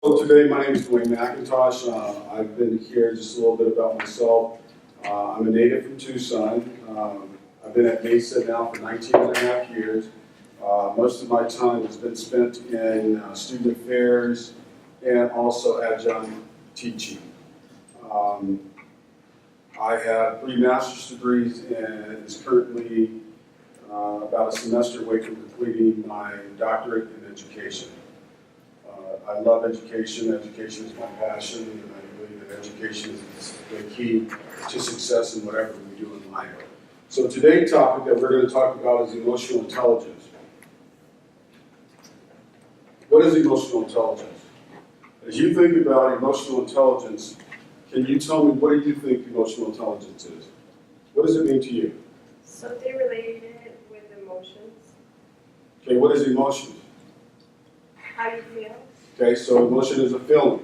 So today, my name is Dwayne McIntosh. I've been here just a little bit about myself. I'm a native from Tucson. I've been at Mesa now for 19 and a half years. Most of my time has been spent in student affairs and also adjunct teaching. I have 3 master's degrees and is currently about a semester away from completing my doctorate in education. I love education. Education is my passion, and I believe that education is the key to success in whatever we do in life. So today's topic that we're going to talk about is emotional intelligence. What is emotional intelligence? As you think about emotional intelligence, can you tell me what do you think emotional intelligence is? What does it mean to you? Something related with emotions. Okay, what is emotion? How you feel. Okay, so emotion is a feeling.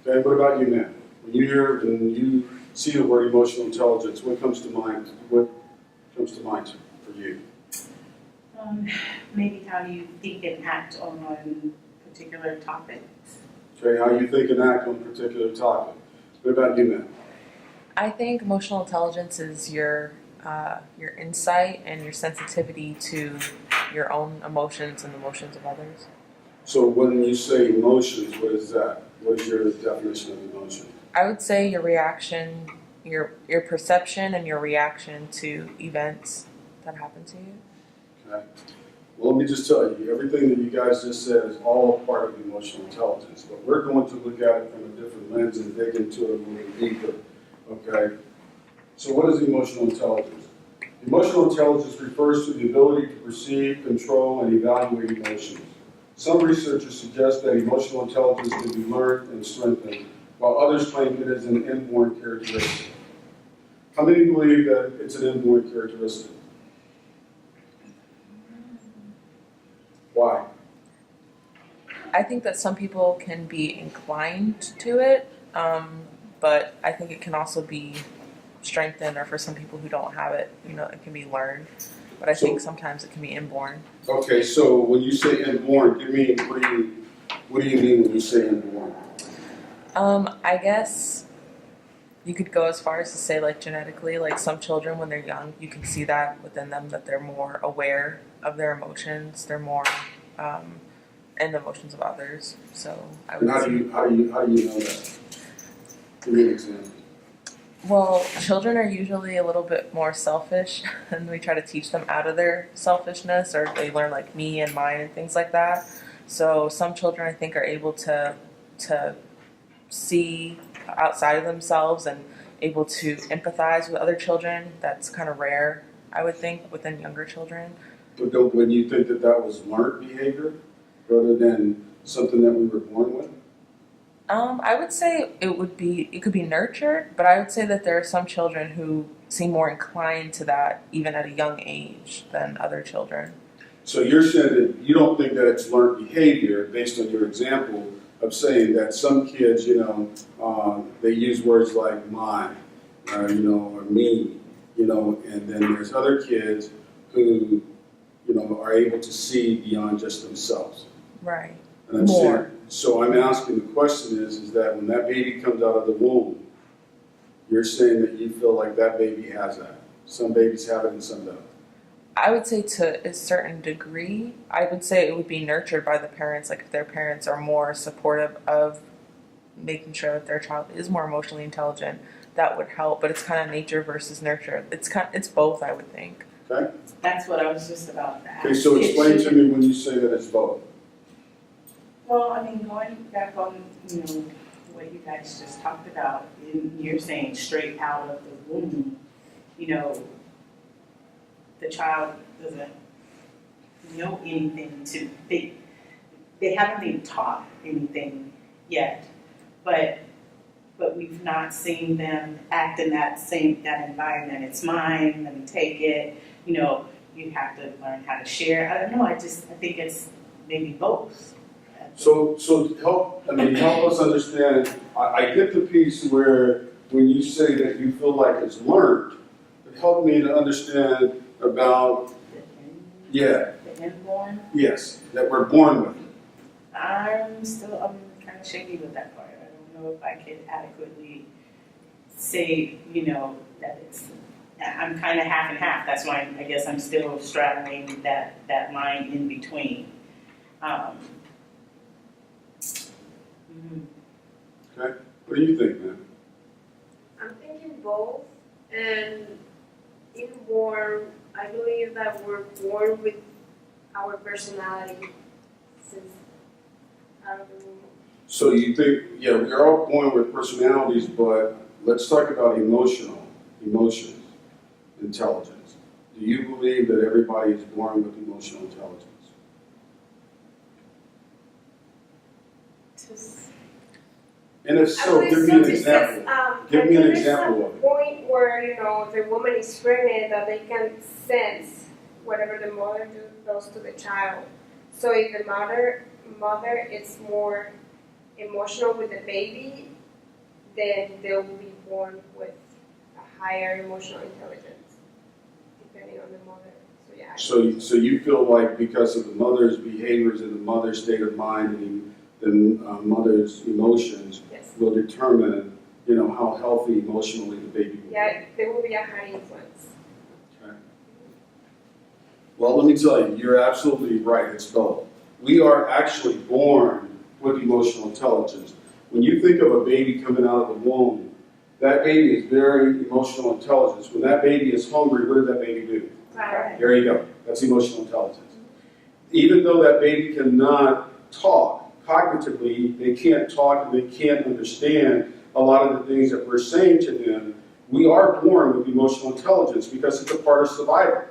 Okay, what about you, man? When you see the word emotional intelligence, what comes to mind? What comes to mind for you? Maybe how you think and act on particular topics. Okay, how you think and act on a particular topic. What about you, man? I think emotional intelligence is your insight and your sensitivity to your own emotions and the emotions of others. So when you say emotions, what is that? What is your definition of emotion? I would say your reaction, your perception and your reaction to events that happen to you. Okay. Well, let me just tell you, everything that you guys just said is all a part of emotional intelligence, but we're going to look at it from a different lens and dig into it a little deeper. Okay. So what is emotional intelligence? Emotional intelligence refers to the ability to perceive, control, and evaluate emotions. Some researchers suggest that emotional intelligence can be learned and strengthened, while others claim it is an inborn characteristic. How many believe that it's an inborn characteristic? Why? I think that some people can be inclined to it, but I think it can also be strengthened, or for some people who don't have it, it can be learned. But I think sometimes it can be inborn. Okay, so when you say inborn, what do you mean when you say inborn? I guess you could go as far as to say, like, genetically, like some children when they're young, you can see that within them, that they're more aware of their emotions, they're more and the emotions of others. So I would. And how do you know that? Give me an example. Well, children are usually a little bit more selfish, and we try to teach them out of their selfishness, or they learn like me and mine and things like that. So some children, I think, are able to see outside of themselves and able to empathize with other children. That's kind of rare, I would think, within younger children. But when you think that was learned behavior rather than something that we were born with? I would say it could be nurtured, but I would say that there are some children who seem more inclined to that even at a young age than other children. So you're saying that you don't think that it's learned behavior based on your example of saying that some kids, they use words like mine, or me, and then there's other kids who, are able to see beyond just themselves. Right. And I'm More. saying, so I'm asking, the question is that when that baby comes out of the womb, you're saying that you feel like that baby has that. Some babies have it and some don't. I would say to a certain degree, I would say it would be nurtured by the parents. Like if their parents are more supportive of making sure that their child is more emotionally intelligent, that would help. But it's kind of nature versus nurture. It's both, I would think. Okay? That's what I was just about to ask. Okay, so explain to me when you say that it's both. Well, I mean, going back on, what you guys just talked about, you're saying straight out of the womb, the child doesn't know anything to think. They haven't been taught anything yet, but we've not seen them act in that environment. It's mine, let me take it. You have to learn how to share. I don't know, I think it's maybe both. So help us understand. I get the piece where when you say that you feel like it's learned, but help me to understand about The inborn? yes, that we're born with it. I'm kind of shaky with that part. I don't know if I could adequately say, you know, that it's, I'm kind of half and half. That's why I guess I'm still straddling that line in between. Okay, what do you think, man? I'm thinking both, and even more, I believe that we're born with our personality since out of the womb. So you think, yeah, we're all born with personalities, but let's talk about emotions, intelligence. Do you believe that everybody is born with emotional intelligence? And if so, give me an example. Give me an example of There's it. a point where, you know, the woman is pregnant that they can sense whatever the mother does to the child. So if the mother is more emotional with the baby, then they will be born with a higher emotional intelligence, depending on the mother. So yeah. So you feel like because of the mother's behaviors and the mother's state of mind and the mother's emotions Yes. will determine, you know, how healthy emotionally the baby will be. Yeah, there will be a high influence. Okay. Well, let me tell you, you're absolutely right. It's both. We are actually born with emotional intelligence. When you think of a baby coming out of the womb, that baby is very emotional intelligence. When that baby is hungry, what does that baby do? Right. There you go. That's emotional intelligence. Even though that baby cannot talk cognitively, they can't talk and they can't understand a lot of the things that we're saying to them, we are born with emotional intelligence because it's a part of survival.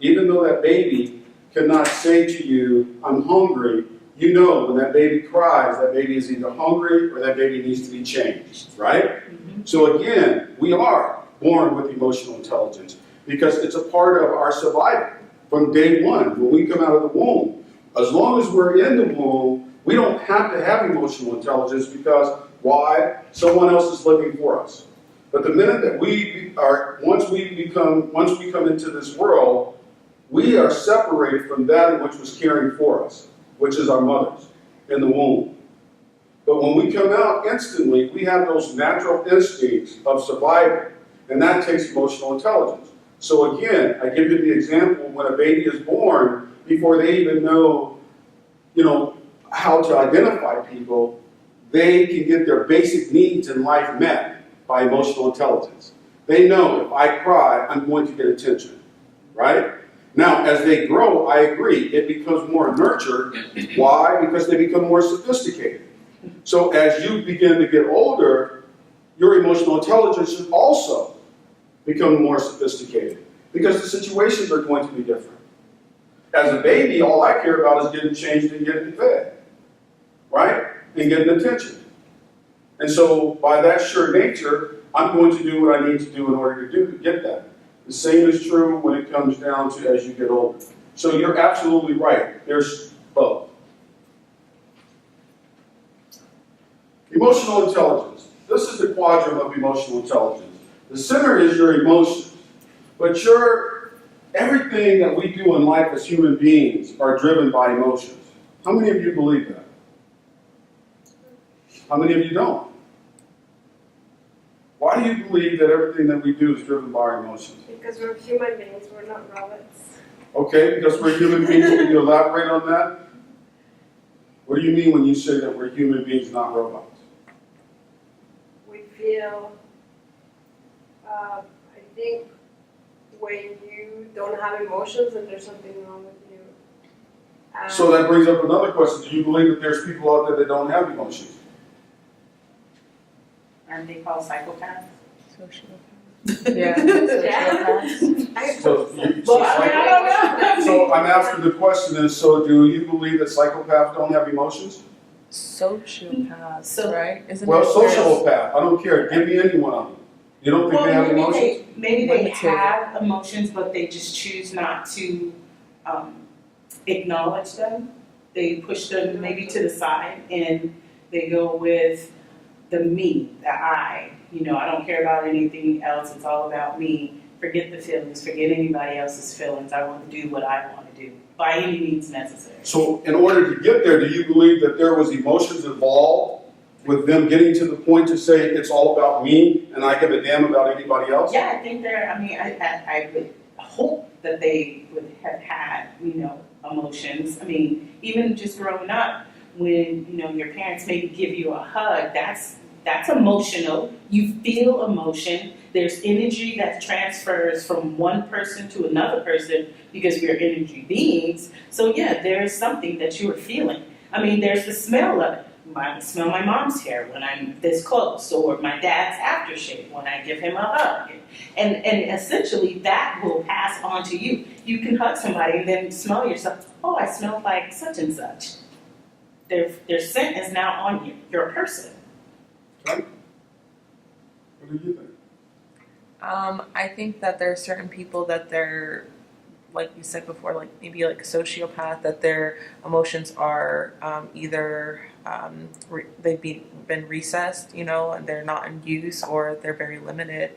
Even though that baby cannot say to you, I'm hungry, you know when that baby cries, that baby is either hungry or that baby needs to be changed, right? So again, we are born with emotional intelligence because it's a part of our survival from day one, when we come out of the womb. As long as we're in the womb, we don't have to have emotional intelligence because why? Someone else is living for us. But the minute that once we come into this world, we are separated from that which was caring for us, which is our mothers in the womb. But when we come out instantly, we have those natural instincts of survival, and that takes emotional intelligence. So again, I give you the example when a baby is born, before they even know, you know, how to identify people, they can get their basic needs in life met by emotional intelligence. They know if I cry, I'm going to get attention, right? Now, as they grow, I agree, it becomes more nurtured. Why? Because they become more sophisticated. So as you begin to get older, your emotional intelligence should also become more sophisticated because the situations are going to be different. As a baby, all I care about is getting changed and getting fed, right? And getting attention. And so by that sure nature, I'm going to do what I need to do in order to get that. The same is true when it comes down to as you get older. So you're absolutely right. There's both. Emotional intelligence. This is the quadrant of emotional intelligence. The center is your emotions. But everything that we do in life as human beings are driven by emotions. How many of you believe that? How many of you don't? Why do you believe that everything that we do is driven by our emotions? Because we're human beings, we're not robots. Okay, because we're human beings. Can you elaborate on that? What do you mean when you say that we're human beings, not robots? We feel, I think when you don't have emotions, then there's something wrong with you. So that brings up another question. Do you believe that there's people out there that don't have emotions? Aren't they called psychopaths? Sociopath. Yeah. Sociopaths. So I'm asking the question is, so do you believe that psychopaths don't have emotions? Sociopaths, right? Isn't Well, it where- sociopath, I don't care. Give me any one of them. You don't think they have emotions? Maybe they Limited. have emotions, but they just choose not to acknowledge them. They push them maybe to the side and they go with the me, the I. You know, I don't care about anything else. It's all about me. Forget the feelings. Forget anybody else's feelings. I want to do what I want to do. by any means necessary. So in order to get there, do you believe that there was emotions involved with them getting to the point to say it's all about me and I give a damn about anybody else? Yeah, I think I would hope that they would have had, emotions. I mean, even just growing up, when, your parents maybe give you a hug, that's emotional. You feel emotion. There's energy that transfers from one person to another person because we're energy beings. So yeah, there's something that you are feeling. I mean, there's the smell of it. I smell my mom's hair when I'm this close, or my dad's aftershave when I give him a hug. And essentially that will pass on to you. You can hug somebody and then smell yourself. Oh, I smell like such and such. Their scent is now on you. You're a person. Okay. What do you think? I think that there are certain people that they're, like you said before, like maybe like a sociopath, that their emotions are either they've been recessed, and they're not in use, or they're very limited.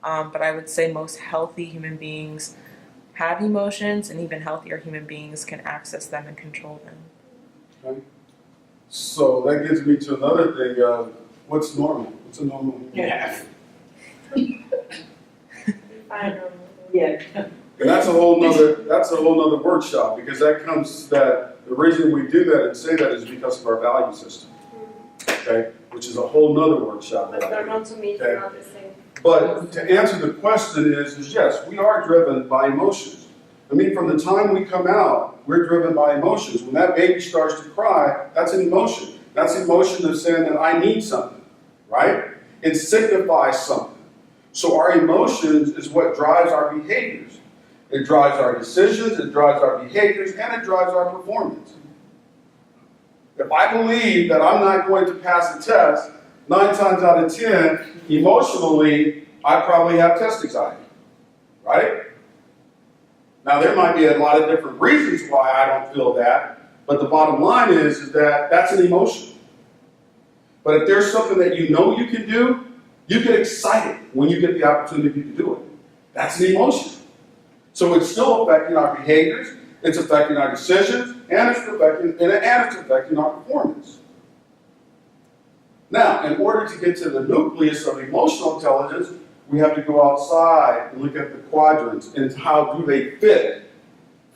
But I would say most healthy human beings have emotions, and even healthier human beings can access them and control them. Okay. So that gets me to another thing of what's normal? What's a normal human being? Yeah. Yeah. And that's a whole nother workshop, because the reason we do that and say that is because of our value system. Okay? Which is a whole nother workshop. But normal to me is Okay. not the same. But to answer the question is yes, we are driven by emotions. I mean, from the time we come out, we're driven by emotions. When that baby starts to cry, that's an emotion. That's an emotion of saying that I need something, right? It signifies something. So our emotions is what drives our behaviors. It drives our decisions, it drives our behaviors, and it drives our performance. If I believe that I'm not going to pass a test, 9 times out of 10, emotionally, I probably have test anxiety, right? Now, there might be a lot of different reasons why I don't feel that, but the bottom line is that that's an emotion. But if there's something that you know you can do, you get excited when you get the opportunity to do it. That's an emotion. So it's still affecting our behaviors, it's affecting our decisions, and it's affecting our performance. Now, in order to get to the nucleus of emotional intelligence, we have to go outside and look at the quadrants and how do they fit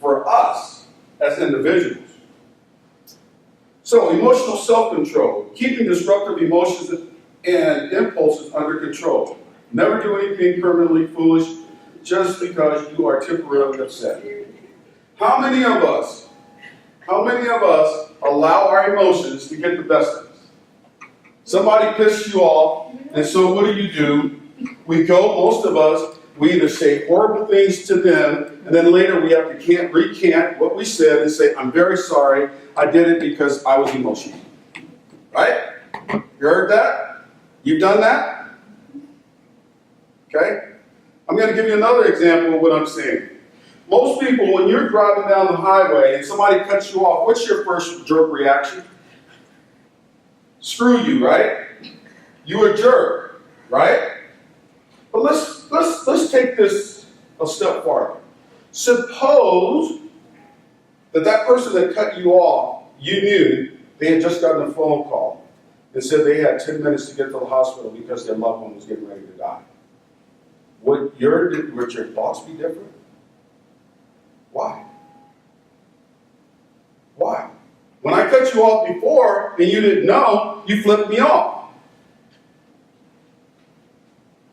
for us as individuals. So, emotional self-control, keeping disruptive emotions and impulses under control. Never do anything permanently foolish just because you are temporarily upset. How many of us allow our emotions to get the best of us? Somebody pissed you off, and so what do? We go, most of us, we either say horrible things to them, and then later we have to recant what we said and say, I'm very sorry, I did it because I was emotional. Right? You heard that? You've done that? Okay? I'm going to give you another example of what I'm saying. Most people, when you're driving down the highway and somebody cuts you off, what's your first jerk reaction? Screw you, right? You're a jerk, right? But let's take this a step farther. Suppose that person that cut you off, you knew they had just gotten a phone call and said they had 10 minutes to get to the hospital because their loved one was getting ready to die. Would your thoughts be different? Why? Why? When I cut you off before and you didn't know, you flipped me off.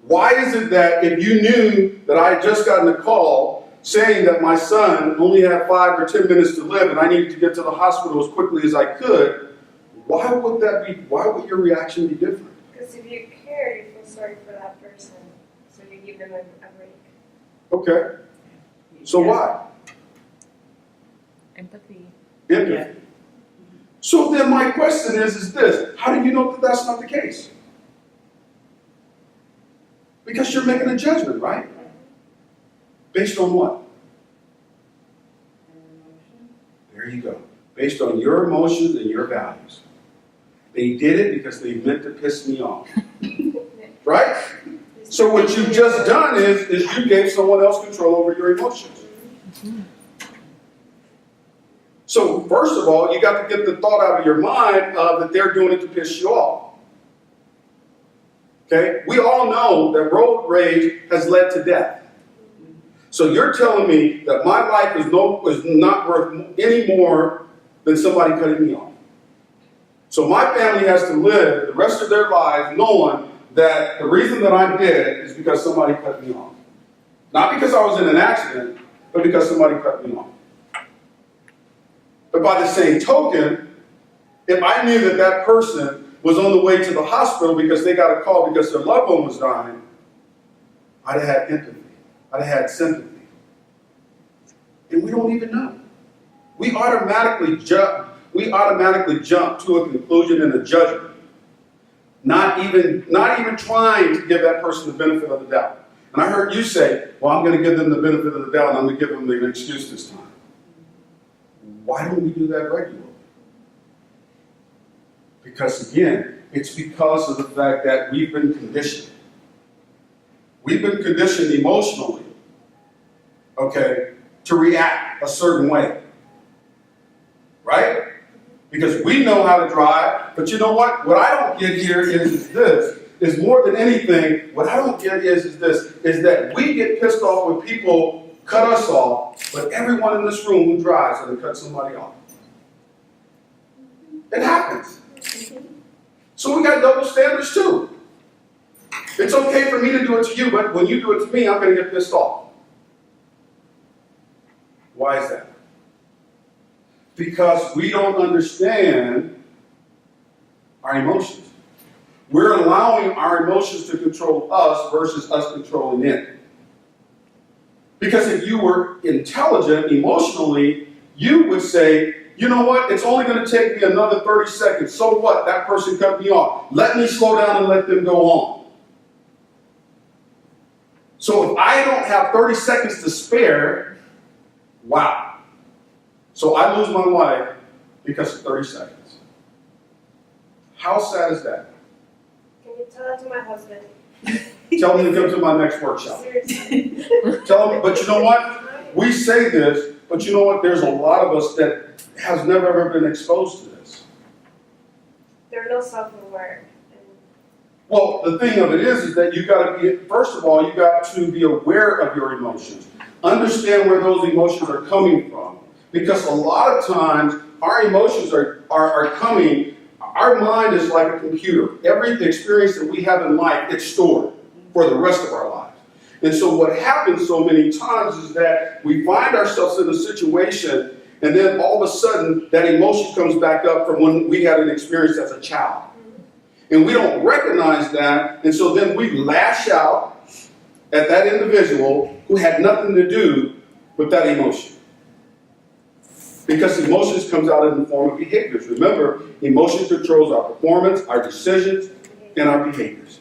Why is it that if you knew that I had just gotten a call saying that my son only had 5 or 10 minutes to live and I needed to get to the hospital as quickly as I could, why would your reaction be different? Because if you care, you feel sorry for that person. So you give them a break. Okay. So why? Empathy. Empathy. Yeah. So then my question is this. How do you know that that's not the case? Because you're making a judgment, right? Based on what? There you go. Based on your emotions and your values. They did it because they meant to piss me off. Right? So what you've just done is you gave someone else control over your emotions. So first of all, you got to get the thought out of your mind that they're doing it to piss you off. Okay? We all know that road rage has led to death. So you're telling me that my life is not worth any more than somebody cutting me off. So my family has to live the rest of their lives knowing that the reason that I'm dead is because somebody cut me off. Not because I was in an accident, but because somebody cut me off. But by the same token, if I knew that that person was on the way to the hospital because they got a call because their loved one was dying, I'd have had empathy. I'd have had sympathy. And we don't even know. We automatically jump to a conclusion and a judgment, not even trying to give that person the benefit of the doubt. And I heard you say, well, I'm going to give them the benefit of the doubt and I'm going to give them an excuse this time. Why don't we do that regularly? Because again, it's because of the fact that we've been conditioned. We've been conditioned emotionally, okay, to react a certain way. Right? Because we know how to drive, but you know what? What I don't get here is this. Is more than anything, what I don't get is that we get pissed off when people cut us off, but everyone in this room who drives is going to cut somebody off. It happens. So we got double standards too. It's okay for me to do it to you, but when you do it to me, I'm going to get pissed off. Why is that? Because we don't understand our emotions. We're allowing our emotions to control us versus us controlling it. Because if you were intelligent emotionally, you would say, you know what, it's only going to take me another 30 seconds. So what? That person cut me off. Let me slow down and let them go on. So if I don't have 30 seconds to spare, wow. So I lose my life because of 30 seconds. How sad is that? Can you tell that to my husband? Tell him to come to my next workshop. Seriously. Tell him, but you know what? We say this, but you know what? There's a lot of us that has never ever been exposed to this. They're no self-aware. Well, the thing of it is that you got to be, first of all, you got to be aware of your emotions. Understand where those emotions are coming from. Because a lot of times, our emotions are coming, our mind is like a computer. Every experience that we have in life, it's stored for the rest of our lives. And so what happens so many times is that we find ourselves in a situation, and then all of a sudden, that emotion comes back up from when we had an experience as a child. And we don't recognize that, and so then we lash out at that individual who had nothing to do with that emotion. Because emotions comes out in the form of behaviors. Remember, emotion controls our performance, our decisions, and our behaviors.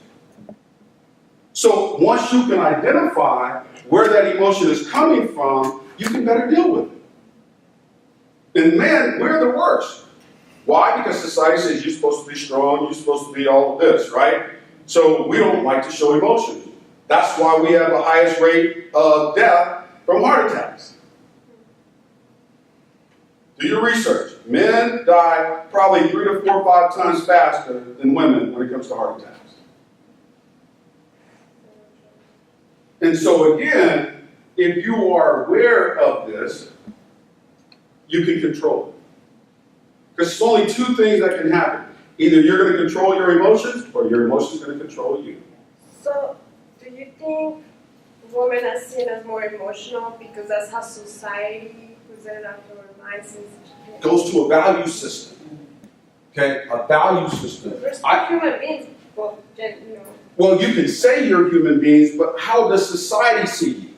So once you can identify where that emotion is coming from, you can better deal with it. And men, we're the worst. Why? Because society says you're supposed to be strong, you're supposed to be all of this, right? So we don't like to show emotions. That's why we have the highest rate of death from heart attacks. Do your research. Men die probably 3 to 4 or 5 times faster than women when it comes to heart attacks. And so again, if you are aware of this, you can control it. Because there's only 2 things that can happen. Either you're going to control your emotions, or your emotions are going to control you. So, do you think women are seen as more emotional because that's how society presented after our minds since It goes to a value system. Okay? A value system. we're still human beings, both, you know. Well, you can say you're human beings, but how does society see you?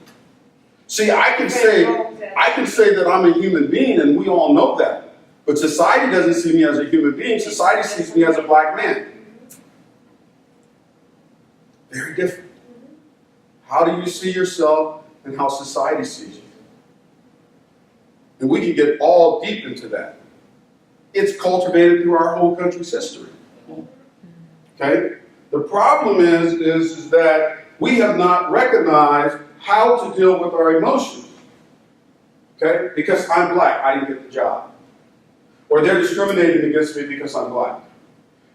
See, I can say that I'm a human being, and we all know that. But society doesn't see me as a human being. Society sees me as a black man. Very different. How do you see yourself and how society sees you? And we can get all deep into that. It's cultivated through our whole country's history. Okay? The problem is that we have not recognized how to deal with our emotions. Okay? Because I'm black, I didn't get the job. or they're discriminating against me because I'm black.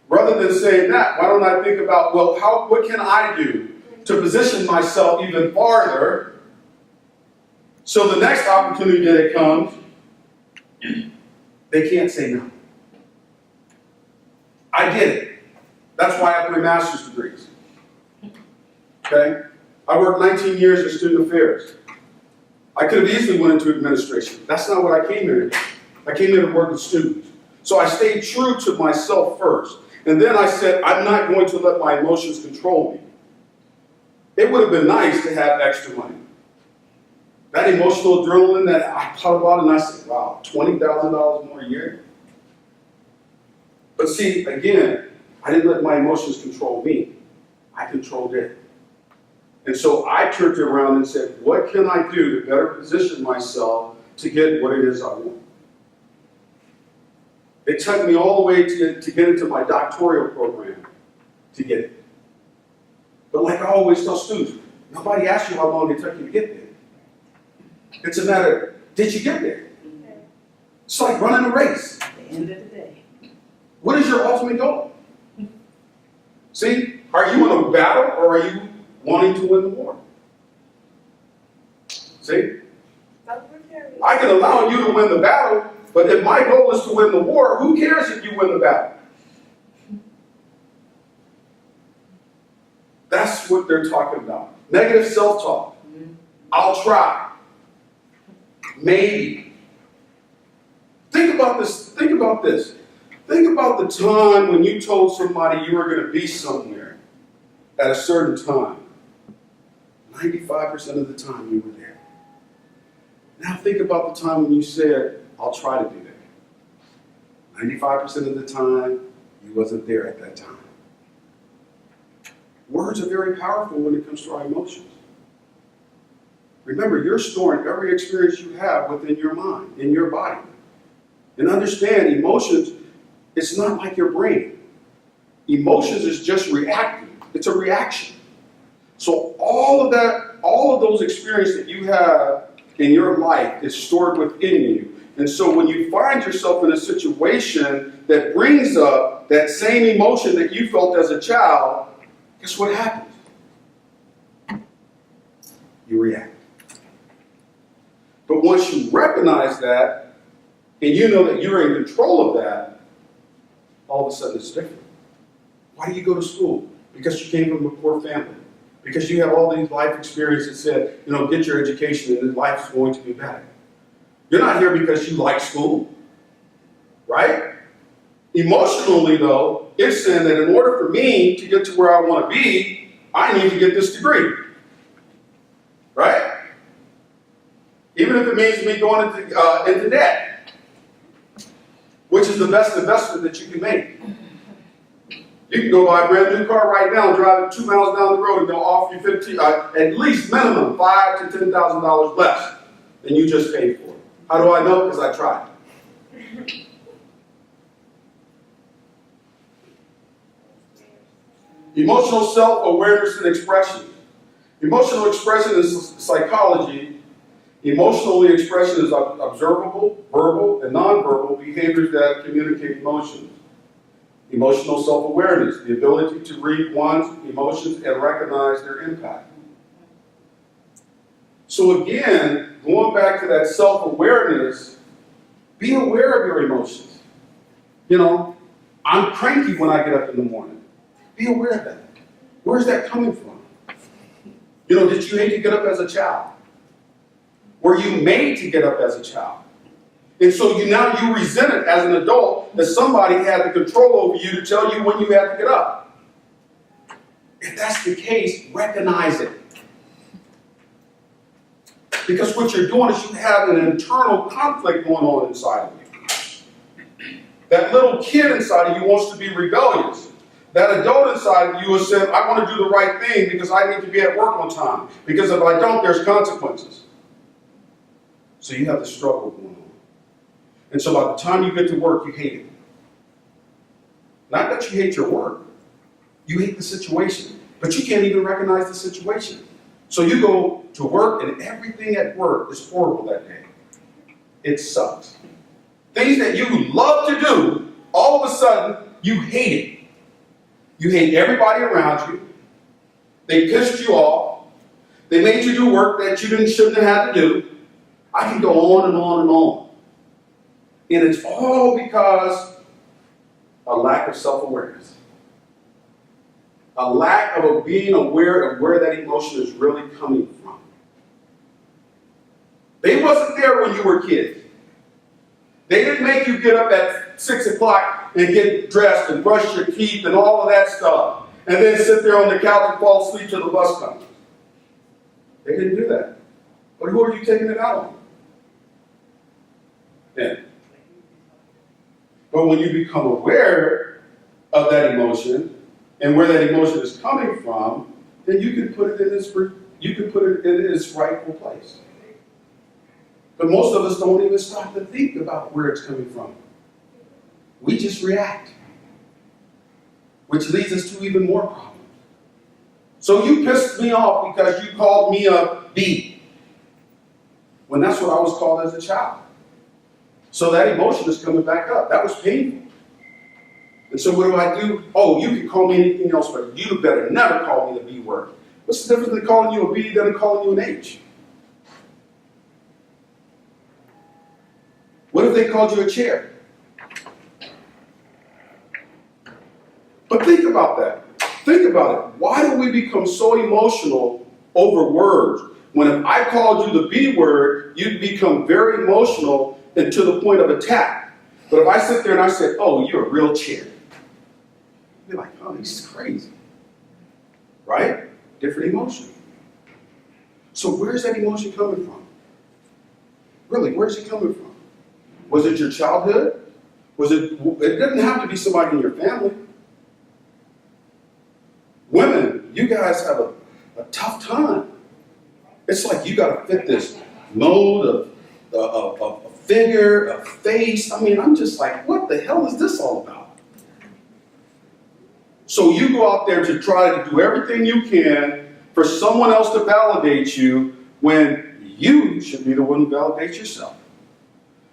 Rather than saying that, why don't I think about, well, what can I do to position myself even farther so the next opportunity that comes, they can't say no. I get it. That's why I have 3 master's degrees. Okay? I worked 19 years in student affairs. I could have easily went into administration. That's not what I came here to do. I came here to work with students. So I stayed true to myself first. And then I said, I'm not going to let my emotions control me. It would have been nice to have extra money. That emotional adrenaline that I thought about, and I said, wow, $20,000 more a year? But see, again, I didn't let my emotions control me. I controlled it. And so I turned it around and said, what can I do to better position myself to get what it is I want? It took me all the way to get into my doctoral program to get it. But like I always tell students, nobody asks you how long it took you to get there. It's a matter of, did you get there? It's like running a race. At the end of the day. What is your ultimate goal? See, are you in a battle or are you wanting to win the war? See? I can allow you to win the battle, but if my goal is to win the war, who cares if you win the battle? That's what they're talking about. Negative self-talk. I'll try. Maybe. Think about this. Think about this. Think about the time when you told somebody you were going to be somewhere at a certain time. 95% of the time you were there. Now think about the time when you said, I'll try to do that. 95% of the time, you wasn't there at that time. Words are very powerful when it comes to our emotions. Remember, you're storing every experience you have within your mind, in your body. And understand, emotions, it's not like your brain. Emotions is just reacting. It's a reaction. So all of that, all of those experiences that you have in your life is stored within you. And so when you find yourself in a situation that brings up that same emotion that you felt as a child, guess what happens? You react. But once you recognize that, and you know that you're in control of that, all of a sudden it's different. Why do you go to school? Because you came from a poor family. Because you have all these life experiences that said, you know, get your education and life is going to be better. You're not here because you like school, right? Emotionally, though, it's saying that in order for me to get to where I want to be, I need to get this degree, right? Even if it means me going into debt, which is the best investment that you can make. You can go buy a brand new car right now and drive it 2 miles down the road and they'll offer you at least minimum $5,000 to $10,000 less than you just paid for. How do I know? Because I tried. Emotional self-awareness and expression. Emotional expression is psychology. Emotionally expression is observable, verbal, and nonverbal behaviors that communicate emotions. Emotional self-awareness, the ability to read one's emotions and recognize their impact. So again, going back to that self-awareness, be aware of your emotions. You know, I'm cranky when I get up in the morning. Be aware of that. Where's that coming from? You know, did you hate to get up as a child? Were you made to get up as a child? And so you resent it as an adult that somebody had the control over you to tell you when you had to get up. If that's the case, recognize it. Because what you're doing is you have an internal conflict going on inside of you. That little kid inside of you wants to be rebellious. That adult inside of you has said, I want to do the right thing because I need to be at work on time. Because if I don't, there's consequences. So you have the struggle going on. And so by the time you get to work, you hate it. Not that you hate your work. You hate the situation. But you can't even recognize the situation. So you go to work and everything at work is horrible that day. It sucks. things that you love to do, all of a sudden, you hate it. You hate everybody around you. They pissed you off. They made you do work that you shouldn't have had to do. I can go on and on and on. And it's all because a lack of self-awareness. A lack of being aware of where that emotion is really coming from. They wasn't there when you were kids. They didn't make you get up at 6 o'clock and get dressed and brush your teeth and all of that stuff, and then sit there on the couch and fall asleep till the bus comes. They didn't do that. But who are you taking it out on? Then. But when you become aware of that emotion and where that emotion is coming from, then you can put it in its rightful place. But most of us don't even stop to think about where it's coming from. We just react, which leads us to even more problems. So you pissed me off because you called me a B, when that's what I was called as a child. So that emotion is coming back up. That was painful. And so what do? Oh, you can call me anything else, but you better never call me the B word. What's the difference between calling you a B than calling you an H? What if they called you a chair? But think about that. Think about it. Why do we become so emotional over words? When if I called you the B word, you'd become very emotional and to the point of attack. But if I sit there and I said, oh, you're a real chair, you're like, oh, he's crazy. Right? Different emotion. So where's that emotion coming from? Really, where's it coming from? Was it your childhood? It doesn't have to be somebody in your family. Women, you guys have a tough time. It's like you got to fit this mold of a figure, a face. I mean, I'm just like, what the hell is this all about? So you go out there to try to do everything you can for someone else to validate you when you should be the one who validates yourself.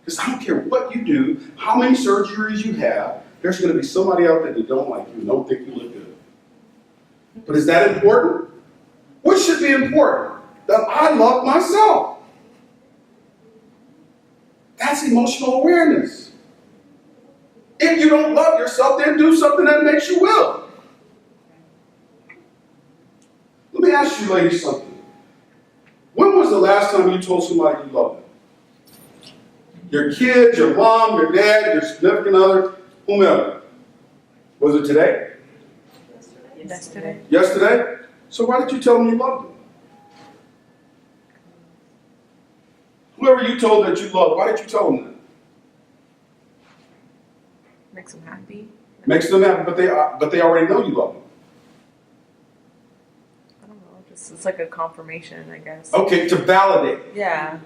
Because I don't care what you do, how many surgeries you have, there's going to be somebody out there that don't like you and don't think you look good. But is that important? What should be important? That I love myself. That's emotional awareness. If you don't love yourself, then do something that makes you will. Let me ask you ladies something. When was the last time you told somebody you loved them? Your kids, your mom, your dad, your significant other, whomever. Was it today? Yesterday. Yesterday? So why did you tell them you loved them? Whoever you told that you loved, why did you tell them that? Makes them happy. Makes them happy, but they already know you love them. I don't know. Just it's like a confirmation, I guess. Okay, to validate. Yeah.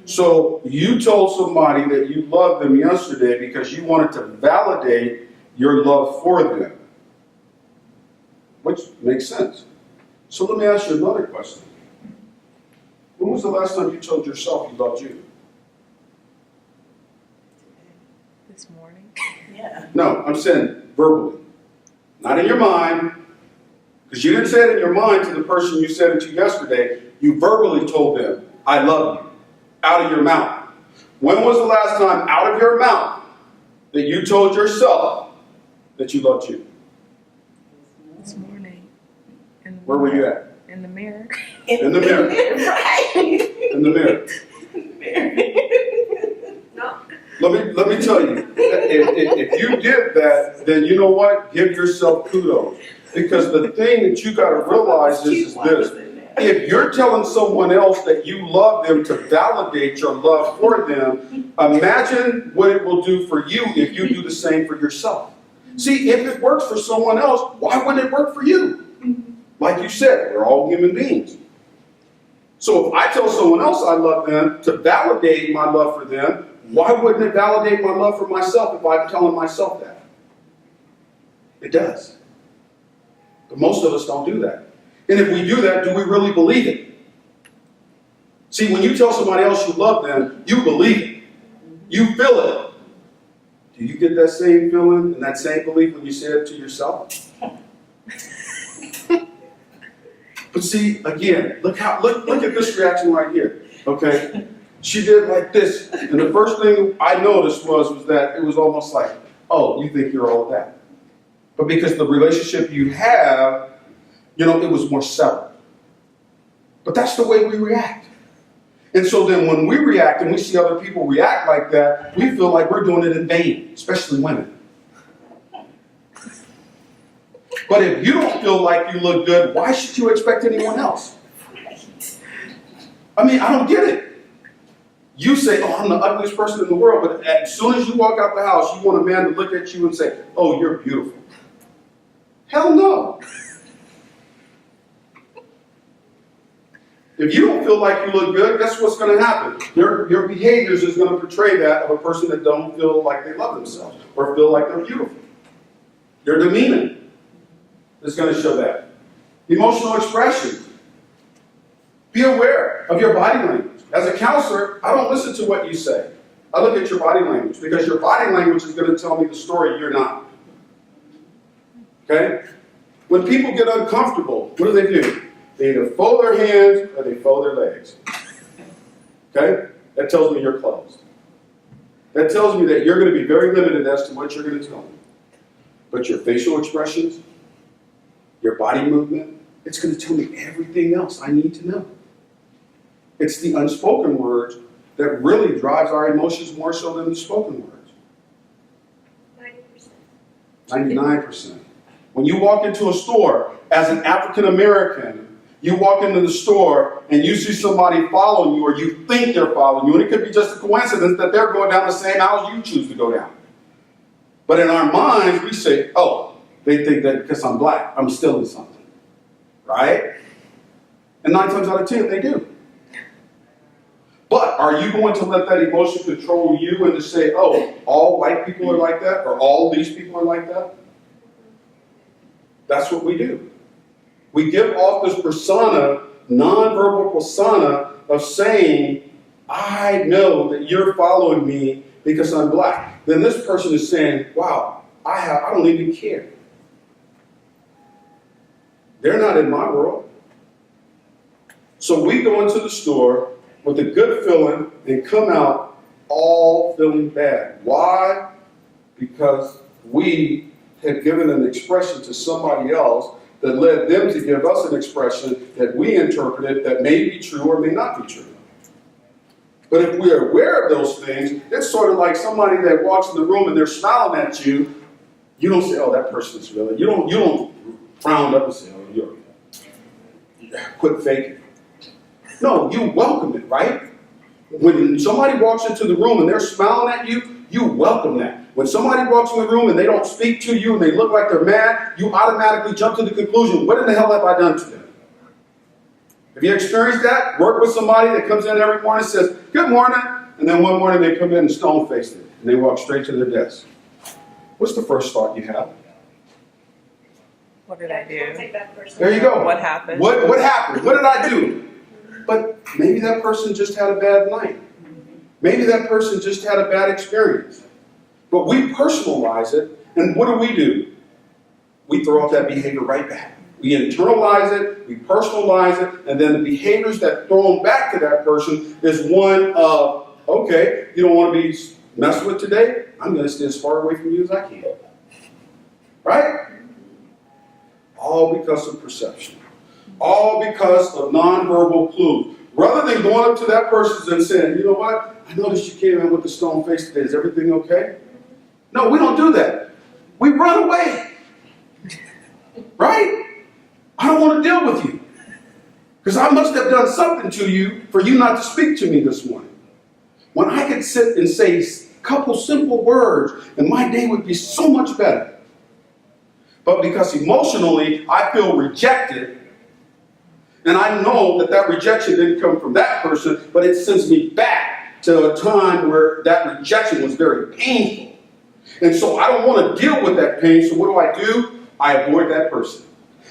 So you told somebody that you loved them yesterday because you wanted to validate your love for them. Which makes sense. So let me ask you another question. When was the last time you told yourself you loved you? This morning. Yeah. No, I'm saying verbally. Not in your mind. Because you didn't say it in your mind to the person you said it to yesterday. You verbally told them, I love you. Out of your mouth. When was the last time out of your mouth that you told yourself that you loved you? This morning. Where were you at? In the mirror. In the mirror. Right. In the mirror. No. Let me tell you, if you did that, then you know what? Give yourself kudos. Because the thing that you got to realize is this. If you're telling someone else that you love them to validate your love for them, imagine what it will do for you if you do the same for yourself. See, if it works for someone else, why wouldn't it work for you? Like you said, we're all human beings. So if I tell someone else I love them to validate my love for them, why wouldn't it validate my love for myself if I'm telling myself that? It does. But most of us don't do that. And if we do that, do we really believe it? See, when you tell somebody else you love them, you believe it. You feel it. Do you get that same feeling and that same belief when you say it to yourself? But see, again, look at this reaction right here. Okay? She did like this. And the first thing I noticed was that it was almost like, oh, you think you're all of that. But because the relationship you have, it was more settled. But that's the way we react. And so then when we react and we see other people react like that, we feel like we're doing it in vain, especially women. But if you don't feel like you look good, why should you expect anyone else? I mean, I don't get it. You say, oh, I'm the ugliest person in the world, but as soon as you walk out the house, you want a man to look at you and say, oh, you're beautiful. Hell no. If you don't feel like you look good, guess what's going to happen? Your behaviors is going to portray that of a person that don't feel like they love themselves or feel like they're beautiful. Your demeanor is going to show that. Emotional expression. Be aware of your body language. As a counselor, I don't listen to what you say. I look at your body language because your body language is going to tell me the story you're not. Okay? When people get uncomfortable, what do? They either fold their hands or they fold their legs. Okay? That tells me you're closed. That tells me that you're going to be very limited as to what you're going to tell me. But your facial expressions, your body movement, it's going to tell me everything else I need to know. It's the unspoken words that really drives our emotions more so than the spoken words. 90%. 99%. When you walk into a store as an African American, you walk into the store and you see somebody following you or you think they're following you, and it could be just a coincidence that they're going down the same aisle you choose to go down. But in our minds, we say, oh, they think that because I'm black, I'm stealing something. Right? And 9 times out of 10, they do. But are you going to let that emotion control you and to say, oh, all white people are like that, or all these people are like that? That's what we do. We give off this persona, nonverbal persona, of saying, I know that you're following me because I'm black. Then this person is saying, wow, I don't even care. They're not in my world. So we go into the store with a good feeling and come out all feeling bad. Why? Because we had given an expression to somebody else that led them to give us an expression that we interpreted that may be true or may not be true. But if we're aware of those things, it's sort of like somebody that walks in the room and they're smiling at you. You don't say, oh, that person's really. You don't frown up and say, oh, you're quit faking. No, you welcome it, right? When somebody walks into the room and they're smiling at you, you welcome that. When somebody walks in the room and they don't speak to you and they look like they're mad, you automatically jump to the conclusion, what in the hell have I done to them? Have you experienced that? Work with somebody that comes in every morning and says, good morning, and then one morning they come in and stone-faced it, and they walk straight to their desk. What's the first thought you have? What did I do? Take that person. There you go. What happened? What happened? What did I do? But maybe that person just had a bad night. Maybe that person just had a bad experience. But we personalize it, and what do? We throw out that behavior right back. We internalize it, we personalize it, and then the behaviors that thrown back to that person is one of, okay, you don't want to be messed with today? I'm going to stay as far away from you as I can. Right? All because of perception. All because of nonverbal clues. Rather than going up to that person and saying, you know what? I noticed you came in with the stone face today. Is everything okay? No, we don't do that. We run away. Right? I don't want to deal with you. Because I must have done something to you for you not to speak to me this morning. When I could sit and say a couple simple words and my day would be so much better. But because emotionally I feel rejected, and I know that that rejection didn't come from that person, but it sends me back to a time where that rejection was very painful. And so I don't want to deal with that pain, so what do? I avoid that person.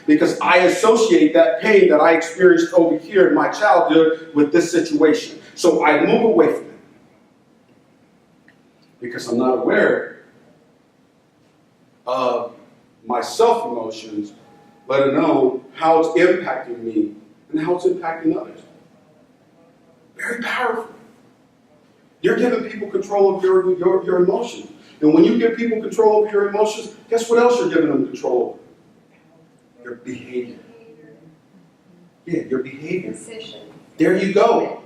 Because I associate that pain that I experienced over here in my childhood with this situation. So I move away from it. because I'm not aware of my self-emotions, let alone how it's impacting me and how it's impacting others. Very powerful. You're giving people control of your emotions. And when you give people control over your emotions, guess what else you're giving them control over? Your behavior. Yeah, your behavior. Decision. There you go.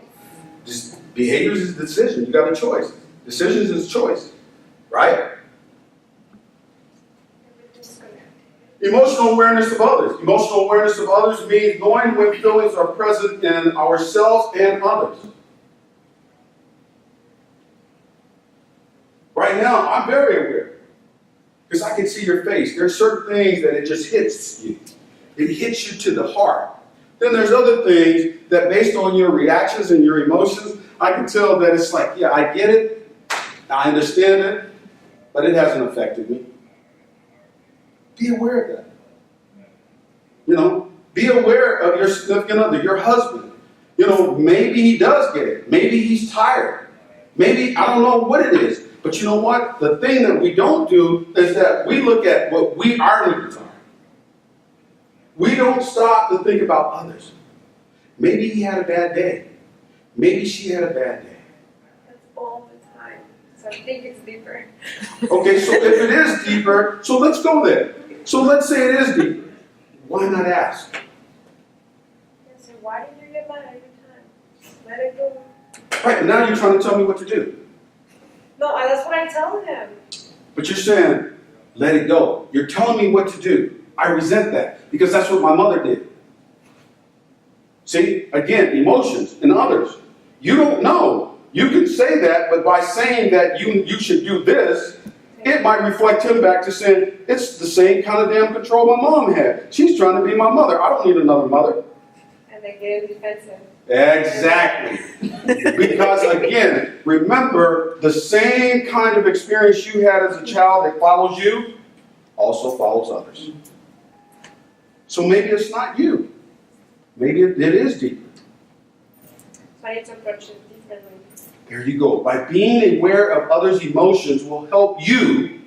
Just behaviors is a decision. You got a choice. Decisions is a choice. Right? Emotional awareness of others. Emotional awareness of others means knowing when feelings are present in ourselves and others. Right now, I'm very aware. Because I can see your face. There's certain things that it just hits you. It hits you to the heart. Then there's other things that based on your reactions and your emotions, I can tell that it's like, yeah, I get it. I understand it. But it hasn't affected me. Be aware of that. You know, be aware of your significant other, your husband. You know, maybe he does get it. Maybe he's tired. Maybe, I don't know what it is. But you know what? The thing that we don't do is that we look at what our needs are. We don't stop to think about others. Maybe he had a bad day. Maybe she had a bad day. That's all the time. So I think it's deeper. Okay, so if it is deeper, so let's go there. So let's say it is deeper. Why not ask? So why did you get mad every time? Let it go. Right, now you're trying to tell me what to do. No, that's what I tell him. But you're saying, let it go. You're telling me what to do. I resent that because that's what my mother did. See, again, emotions in others. You don't know. You can say that, but by saying that you should do this, it might reflect him back to saying, it's the same kind of damn control my mom had. She's trying to be my mother. I don't need another mother. And they get defensive. Exactly. Because again, remember, the same kind of experience you had as a child that follows you also follows others. So maybe it's not you. Maybe it is deeper. So I need to approach it differently. There you go. By being aware of others' emotions will help you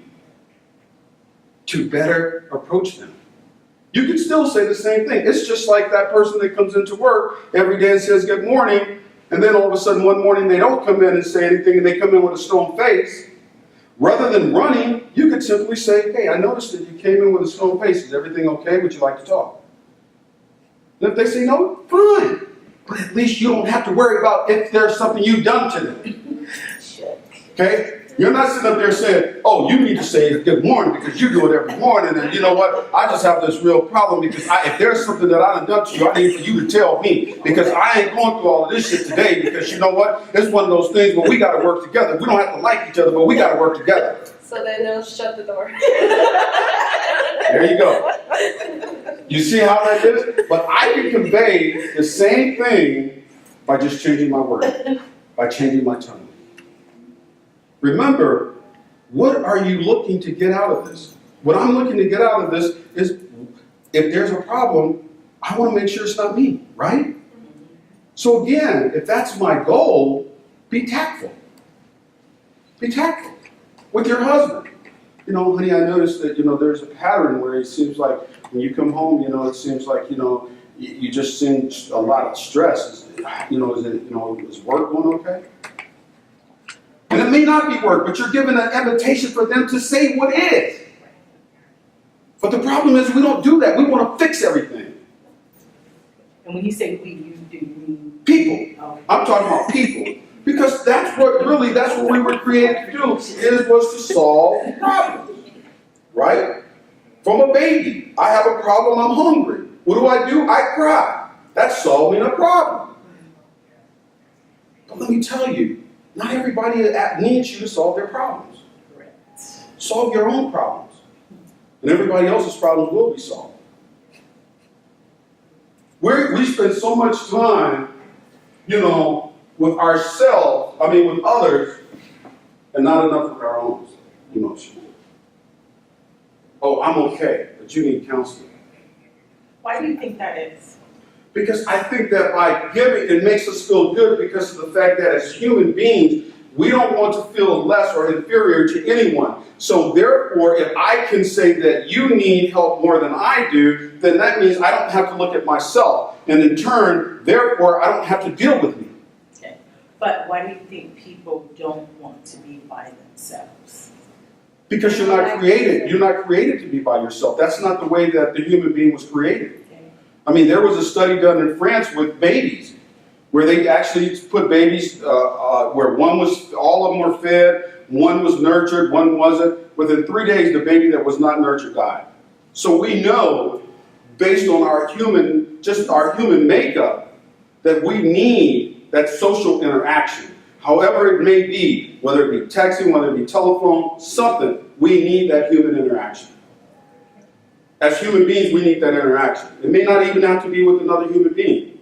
to better approach them. You can still say the same thing. It's just like that person that comes into work every day and says good morning, and then all of a sudden one morning they don't come in and say anything and they come in with a stone face. Rather than running, you could simply say, hey, I noticed that you came in with a stone face. Is everything okay? Would you like to talk? And if they say no, fine. But at least you don't have to worry about if there's something you've done to them. Okay? You're not sitting up there saying, oh, you need to say good morning because you do it every morning. And you know what? I just have this real problem because if there's something that I've done to you, I need for you to tell me because I ain't going through all of this shit today because you know what? It's one of those things where we got to work together. We don't have to like each other, but we got to work together. So then they'll shut the door. There you go. You see how that is? But I can convey the same thing by just changing my word, by changing my tone. Remember, what are you looking to get out of this? What I'm looking to get out of this is if there's a problem, I want to make sure it's not me, right? So again, if that's my goal, be tactful. Be tactful with your husband. You know, honey, I noticed that, there's a pattern where it seems like when you come home, it seems like, you just seem a lot of stress. Is work going okay? And it may not be work, but you're given an invitation for them to say what is. But the problem is we don't do that. We want to fix everything. And when you say we, you do, you mean People. oh. I'm talking about people. Because that's what we were created to do, was to solve problems. Right? From a baby, I have a problem, I'm hungry. What do? I cry. That's solving a problem. But let me tell you, not everybody needs you to solve their problems. Correct. Solve your own problems. And everybody else's problems will be solved. We spend so much time, with ourselves, with others, and not enough with our own emotions. Oh, I'm okay, but you need counseling. Why do you think that is? Because I think that by giving, it makes us feel good because of the fact that as human beings, We don't want to feel less or inferior to anyone. So therefore, if I can say that you need help more than I do, then that means I don't have to look at myself. And in turn, therefore, I don't have to deal with me. Okay. But why do you think people don't want to be by themselves? Because you're not created. You're not created to be by yourself. That's not the way that the human being was created. Okay. I mean, there was a study done in France with babies, where they actually put babies, where all of them were fed, one was nurtured, one wasn't. Within 3 days, the baby that was not nurtured died. So we know, based on our human makeup, that we need that social interaction. However it may be, whether it be texting, whether it be telephone, something, we need that human interaction. As human beings, we need that interaction. It may not even have to be with another human being.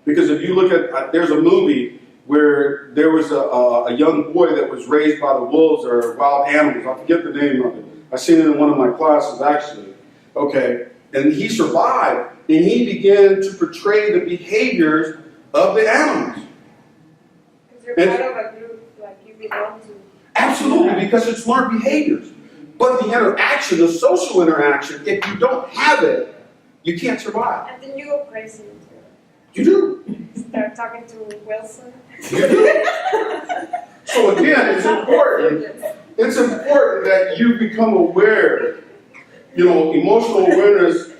Because if you look at, there's a movie where there was a young boy that was raised by the wolves or wild animals. I forget the name of it. I seen it in one of my classes, actually. Okay. And he survived, and he began to portray the behaviors of the animals. Because you're part of a group, like you belong to. Absolutely, because it's learned behaviors. But the interaction, the social interaction, if you don't have it, you can't survive. And then you go crazy. You do. Start talking to Wilson. You do. So again, it's important. It's important that you become aware, emotional awareness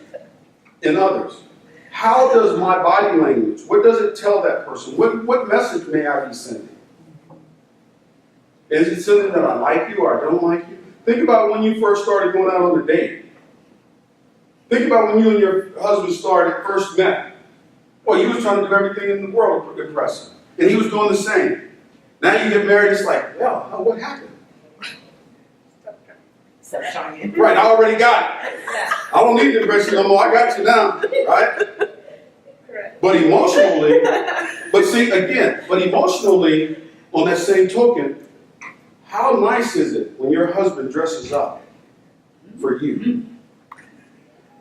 in others. How does my body language, what does it tell that person? What message may I be sending? Is it something that I like you or I don't like you? Think about when you first started going out on a date. Think about when you and your husband first met. Well, you was trying to do everything in the world to impress him. And he was doing the same. Now you get married, it's like, well, what happened? Stop trying. Right, I already got it. I don't need to impress you no more. I got you now, right? Correct. But emotionally, on that same token, how nice is it when your husband dresses up for you?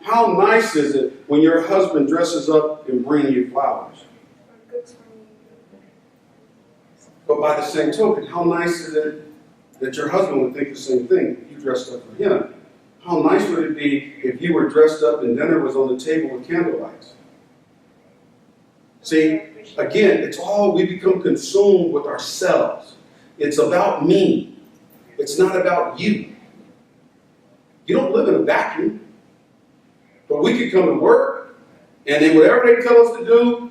How nice is it when your husband dresses up and brings you flowers? But by the same token, how nice is it that your husband would think the same thing if you dressed up for him? How nice would it be if you were dressed up and dinner was on the table with candlelight? See, again, we become consumed with ourselves. It's about me. It's not about you. You don't live in a vacuum. But we could come to work, and then whatever they tell us to do,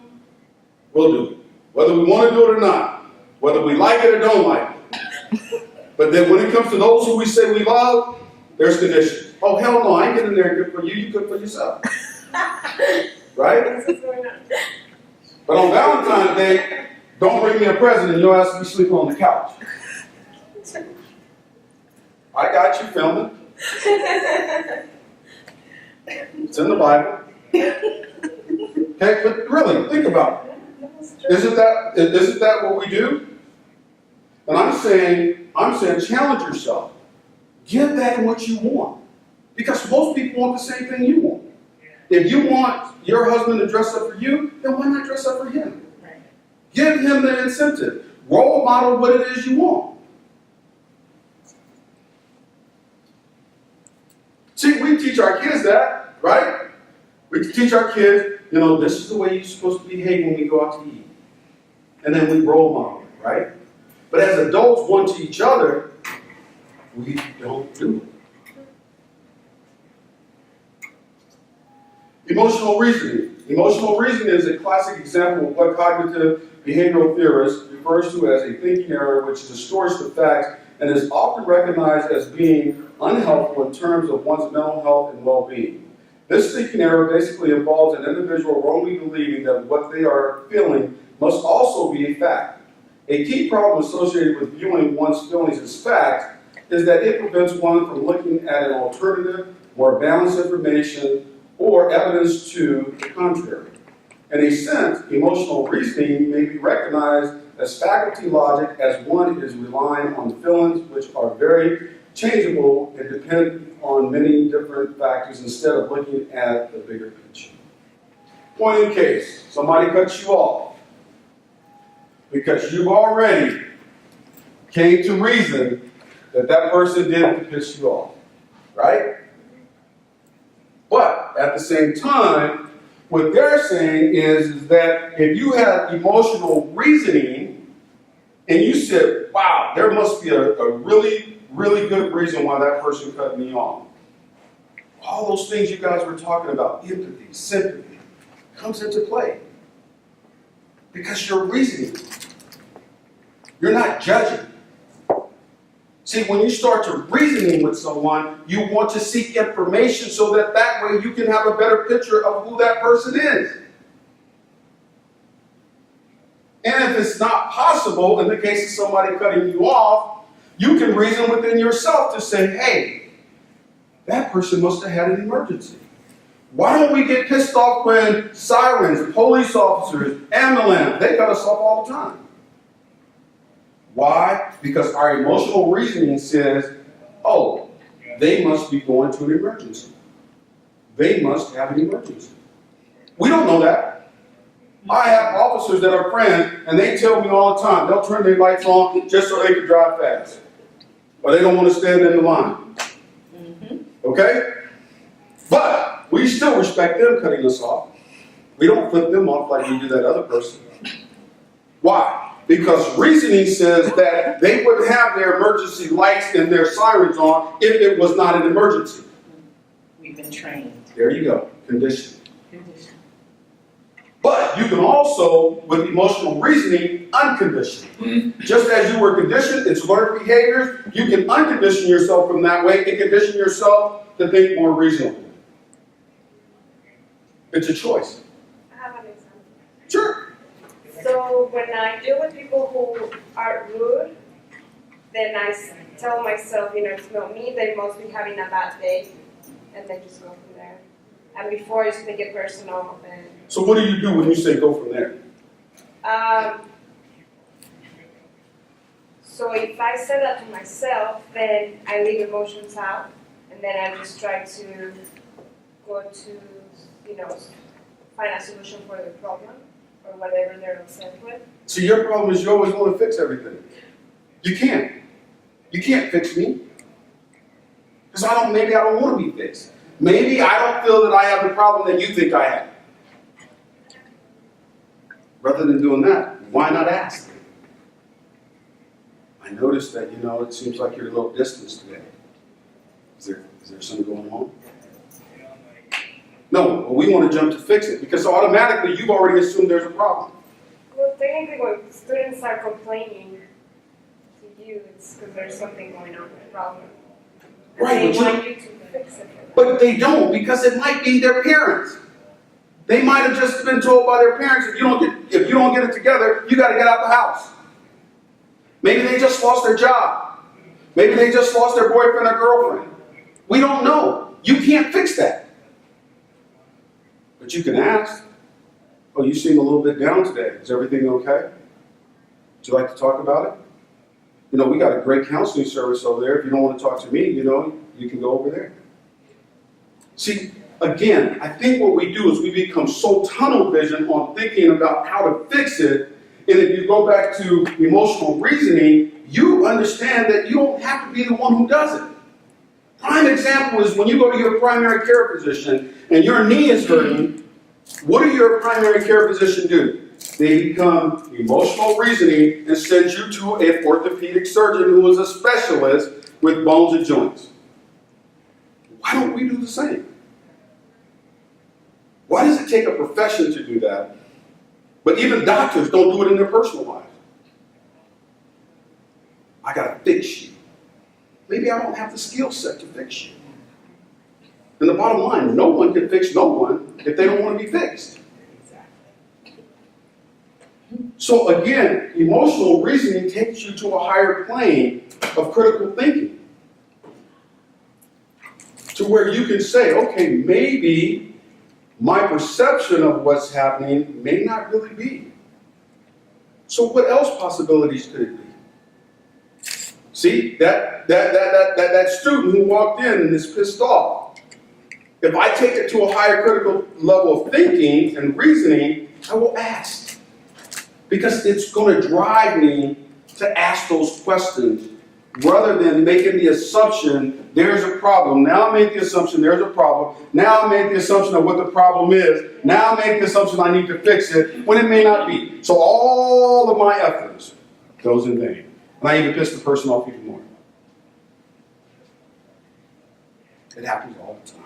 we'll do it. Whether we want to do it or not. Whether we like it or don't like it. But then when it comes to those who we say we love, there's conditions. Oh, hell no, I ain't getting there good for you. You cook for yourself. Right? But on Valentine's Day, don't bring me a present and you'll ask me to sleep on the couch. I got you filming. It's in the Bible. Okay, but really, think about it. Isn't that what we do? And I'm saying, challenge yourself. Give that what you want. Because most people want the same thing you want. If you want your husband to dress up for you, then why not dress up for him? Give him the incentive. Role model what it is you want. See, we teach our kids that, right? We teach our kids, this is the way you're supposed to behave when we go out to eat. And then we role model it, right? But as adults, one to each other, we don't do it. Emotional reasoning. Emotional reasoning is a classic example of what cognitive behavioral theorists refers to as a thinking error which distorts the facts and is often recognized as being unhelpful in terms of one's mental health and well-being. This thinking error basically involves an individual wrongly believing that what they are feeling must also be a fact. A key problem associated with viewing one's feelings as fact is that it prevents one from looking at an alternative, more balanced information, or evidence to the contrary. In a sense, emotional reasoning may be recognized as faculty logic as one is relying on feelings which are very changeable and depend on many different factors instead of looking at the bigger picture. Point in case, somebody cuts you off because you've already came to reason that that person did to piss you off, right? But at the same time, what they're saying is that if you have emotional reasoning and you said, wow, there must be a really, really good reason why that person cut me off. All those things you guys were talking about, empathy, sympathy, comes into play. Because you're reasoning. You're not judging. See, when you start to reasoning with someone, you want to seek information so that way you can have a better picture of who that person is. And if it's not possible, in the case of somebody cutting you off, you can reason within yourself to say, hey, that person must have had an emergency. Why don't we get pissed off when sirens, police officers, ambulance, they cut us off all the time? Why? Because our emotional reasoning says, oh, they must be going to an emergency. They must have an emergency. We don't know that. I have officers that are friends, and they tell me all the time, they'll turn their lights on just so they can drive fast. Or they don't want to stand in the line. Okay? But we still respect them cutting us off. We don't flip them off like we do that other person. Why? Because reasoning says that they wouldn't have their emergency lights and their sirens on if it was not an emergency. We've been trained. There you go. Conditioning. But you can also, with emotional reasoning, uncondition. Just as you were conditioned, it's learned behaviors, you can uncondition yourself from that way and condition yourself to think more reasonably. It's a choice. I have an example. Sure. So when I deal with people who are rude, then I tell myself, it's not me, they must be having a bad day, and then just go from there. And before I used to take it personal, and So what do you do when you say go from there? So if I say that to myself, then I leave emotions out, and then I just try to go to, find a solution for the problem or whatever they're upset with. See, your problem is you always want to fix everything. You can't. You can't fix me. Because maybe I don't want to be fixed. Maybe I don't feel that I have the problem that you think I have. Rather than doing that, why not ask? I noticed that, it seems like you're a little distant today. Is there something going on? No, well, we want to jump to fix it because automatically you've already assumed there's a problem. Well, technically when students are complaining to you, it's because there's something going on with the problem. And Right, they want you to fix it for them. But they don't because it might be their parents. They might have just been told by their parents, if you don't get it together, you got to get out the house. Maybe they just lost their job. Maybe they just lost their boyfriend or girlfriend. We don't know. You can't fix that. But you can ask, oh, you seem a little bit down today. Is everything okay? Would you like to talk about it? We got a great counseling service over there. If you don't want to talk to me, you can go over there. See, again, I think what we do is we become so tunnel vision on thinking about how to fix it. And if you go back to emotional reasoning, you understand that you don't have to be the one who does it. Prime example is when you go to your primary care physician and your knee is hurting, what do your primary care physician do? They become emotional reasoning and send you to an orthopedic surgeon who is a specialist with bones and joints. Why don't we do the same? Why does it take a profession to do that? But even doctors don't do it in their personal life. I got to fix you. Maybe I don't have the skill set to fix you. And the bottom line, no one can fix no one if they don't want to be fixed. So again, emotional reasoning takes you to a higher plane of critical thinking. To where you can say, okay, maybe my perception of what's happening may not really be. So what else possibilities could it be? See, that student who walked in and is pissed off. If I take it to a higher critical level of thinking and reasoning, I will ask. Because it's going to drive me to ask those questions rather than making the assumption there's a problem. Now I make the assumption there's a problem. Now I make the assumption of what the problem is. Now I make the assumption I need to fix it when it may not be. So all of my efforts goes in vain. And I even piss the person off even more. It happens all the time.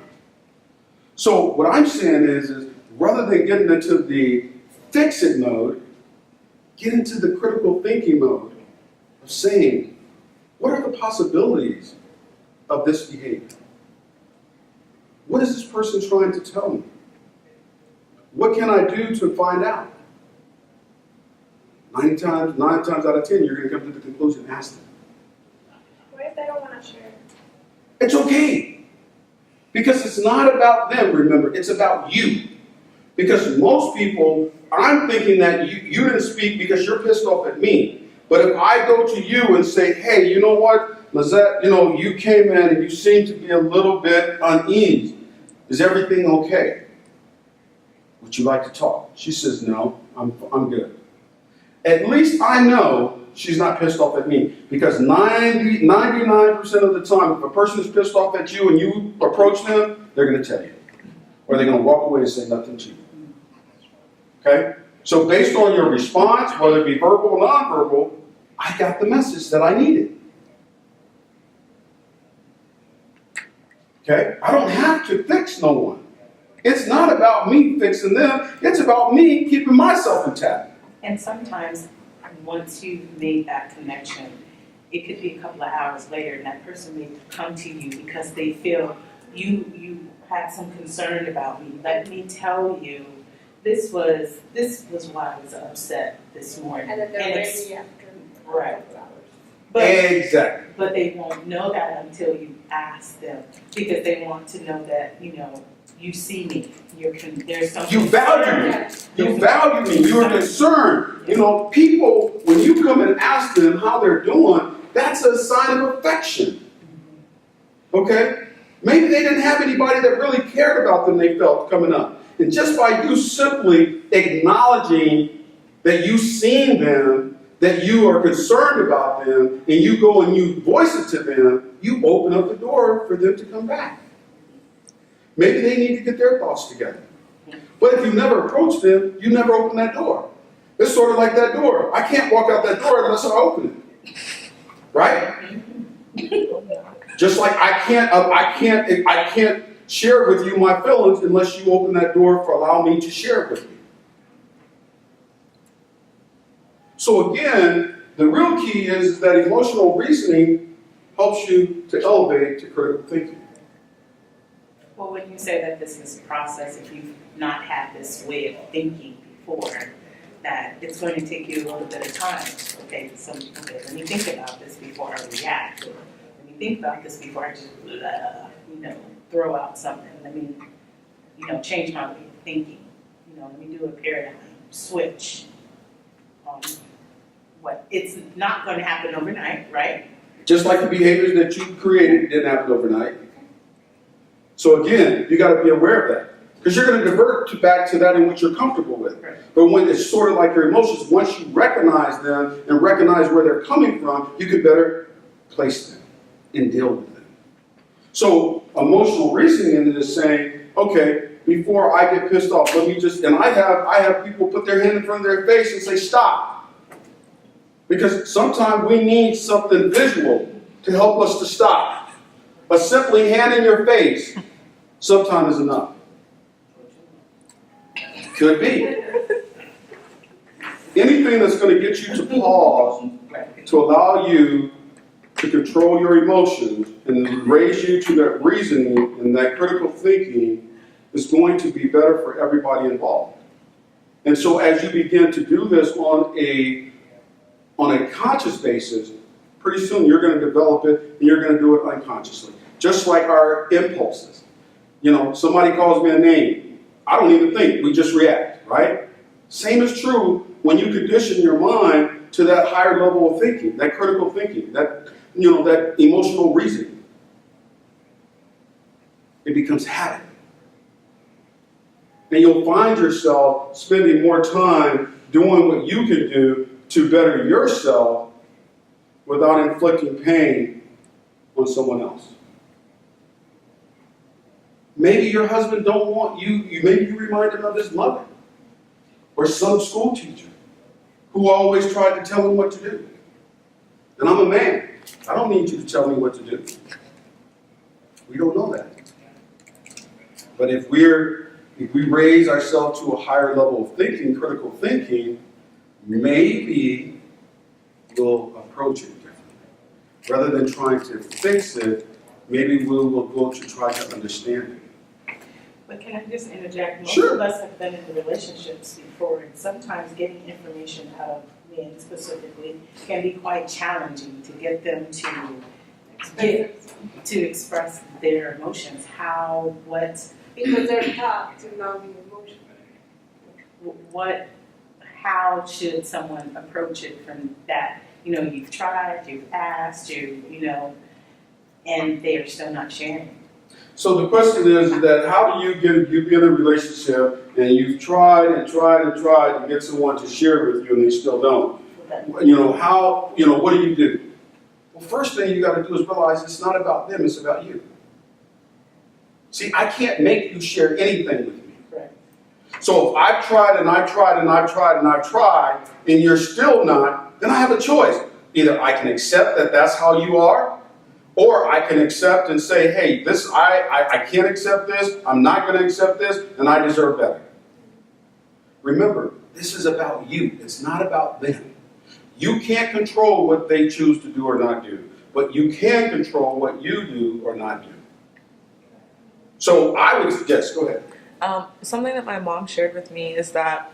So what I'm saying is rather than getting into the fix-it mode, get into the critical thinking mode of saying, what are the possibilities of this behavior? What is this person trying to tell me? What can I do to find out? 9 times out of 10, you're going to come to the conclusion, ask them. What if they don't want to share? It's okay. Because it's not about them, remember, it's about you. Because most people, I'm thinking that you didn't speak because you're pissed off at me. But if I go to you and say, hey, you know what, Lizette, you came in and you seem to be a little bit uneasy. Is everything okay? Would you like to talk? She says, no, I'm good. At least I know she's not pissed off at me, because 99% of the time, if a person is pissed off at you and you approach them, they're going to tell you. Or they're going to walk away and say nothing to you. Okay? So based on your response, whether it be verbal or nonverbal, I got the message that I needed. Okay? I don't have to fix no one. It's not about me fixing them. It's about me keeping myself intact. And sometimes, once you've made that connection, it could be a couple of hours later, and that person may come to you because they feel you had some concern about me. Let me tell you, this was why I was upset this morning. And then they're ready after right. a couple hours. Exactly. But they won't know that until you ask them, because they want to know that, you see me. There's something. You value me. You value me. You are concerned. People, when you come and ask them how they're doing, that's a sign of affection. Okay? Maybe they didn't have anybody that really cared about them they felt coming up. And just by you simply acknowledging that you've seen them, that you are concerned about them, and you go and you voice it to them, you open up the door for them to come back. Maybe they need to get their thoughts together. But if you never approach them, you never open that door. It's sort of like that door. I can't walk out that door unless I open it. Right? Just like I can't share with you my feelings unless you open that door for allow me to share it with you. So again, the real key is that emotional reasoning helps you to elevate to critical thinking. Well, when you say that this is a process, if you've not had this way of thinking before, that it's going to take you a little bit of time. Okay, let me think about this before I react. Let me think about this before I just, throw out something. Let me, change my way of thinking. Let me do a paradigm switch. It's not going to happen overnight, right? Just like the behaviors that you created didn't happen overnight. So again, you got to be aware of that. Because you're going to divert back to that in which you're comfortable with. Right. But when it's sort of like your emotions, once you recognize them and recognize where they're coming from, you can better place them and deal with them. So emotional reasoning is saying, okay, before I get pissed off, let me just, and I have people put their hand in front of their face and say, stop. Because sometimes we need something visual to help us to stop. A simply hand in your face sometimes is enough. Could be. Anything that's going to get you to pause, to allow you to control your emotions and raise you to that reasoning and that critical thinking is going to be better for everybody involved. And so as you begin to do this on a conscious basis, pretty soon you're going to develop it and you're going to do it unconsciously. Just like our impulses. Somebody calls me a name. I don't even think, we just react, right? Same is true when you condition your mind to that higher level of thinking, that critical thinking, that emotional reasoning. It becomes habit. And you'll find yourself spending more time doing what you can do to better yourself without inflicting pain on someone else. Maybe your husband don't want you, maybe you remind him of his mother or some school teacher who always tried to tell him what to do. And I'm a man. I don't need you to tell me what to do. We don't know that. But if we raise ourselves to a higher level of thinking, critical thinking, maybe we'll approach it differently. Rather than trying to fix it, maybe we'll go to try to understand it. But can I just interject? Most Sure. of us have been in relationships before, and sometimes getting information out of men specifically can be quite challenging to get them to express their emotions. How, what, Because they're taught to not be emotional. how should someone approach it from that? You know, you've tried, you've asked, and they are still not sharing. So the question is that how do you be in a relationship and you've tried and tried and tried to get someone to share with you and they still don't? What do you do? Well, first thing you got to do is realize it's not about them, it's about you. See, I can't make you share anything with me. Correct. So if I've tried and I've tried and I've tried and I've tried and you're still not, then I have a choice. Either I can accept that that's how you are, or I can accept and say, hey, I can't accept this, I'm not going to accept this, and I deserve better. Remember, this is about you. It's not about them. You can't control what they choose to do or not do, but you can control what you do or not do. So I would suggest, go ahead. Something that my mom shared with me is that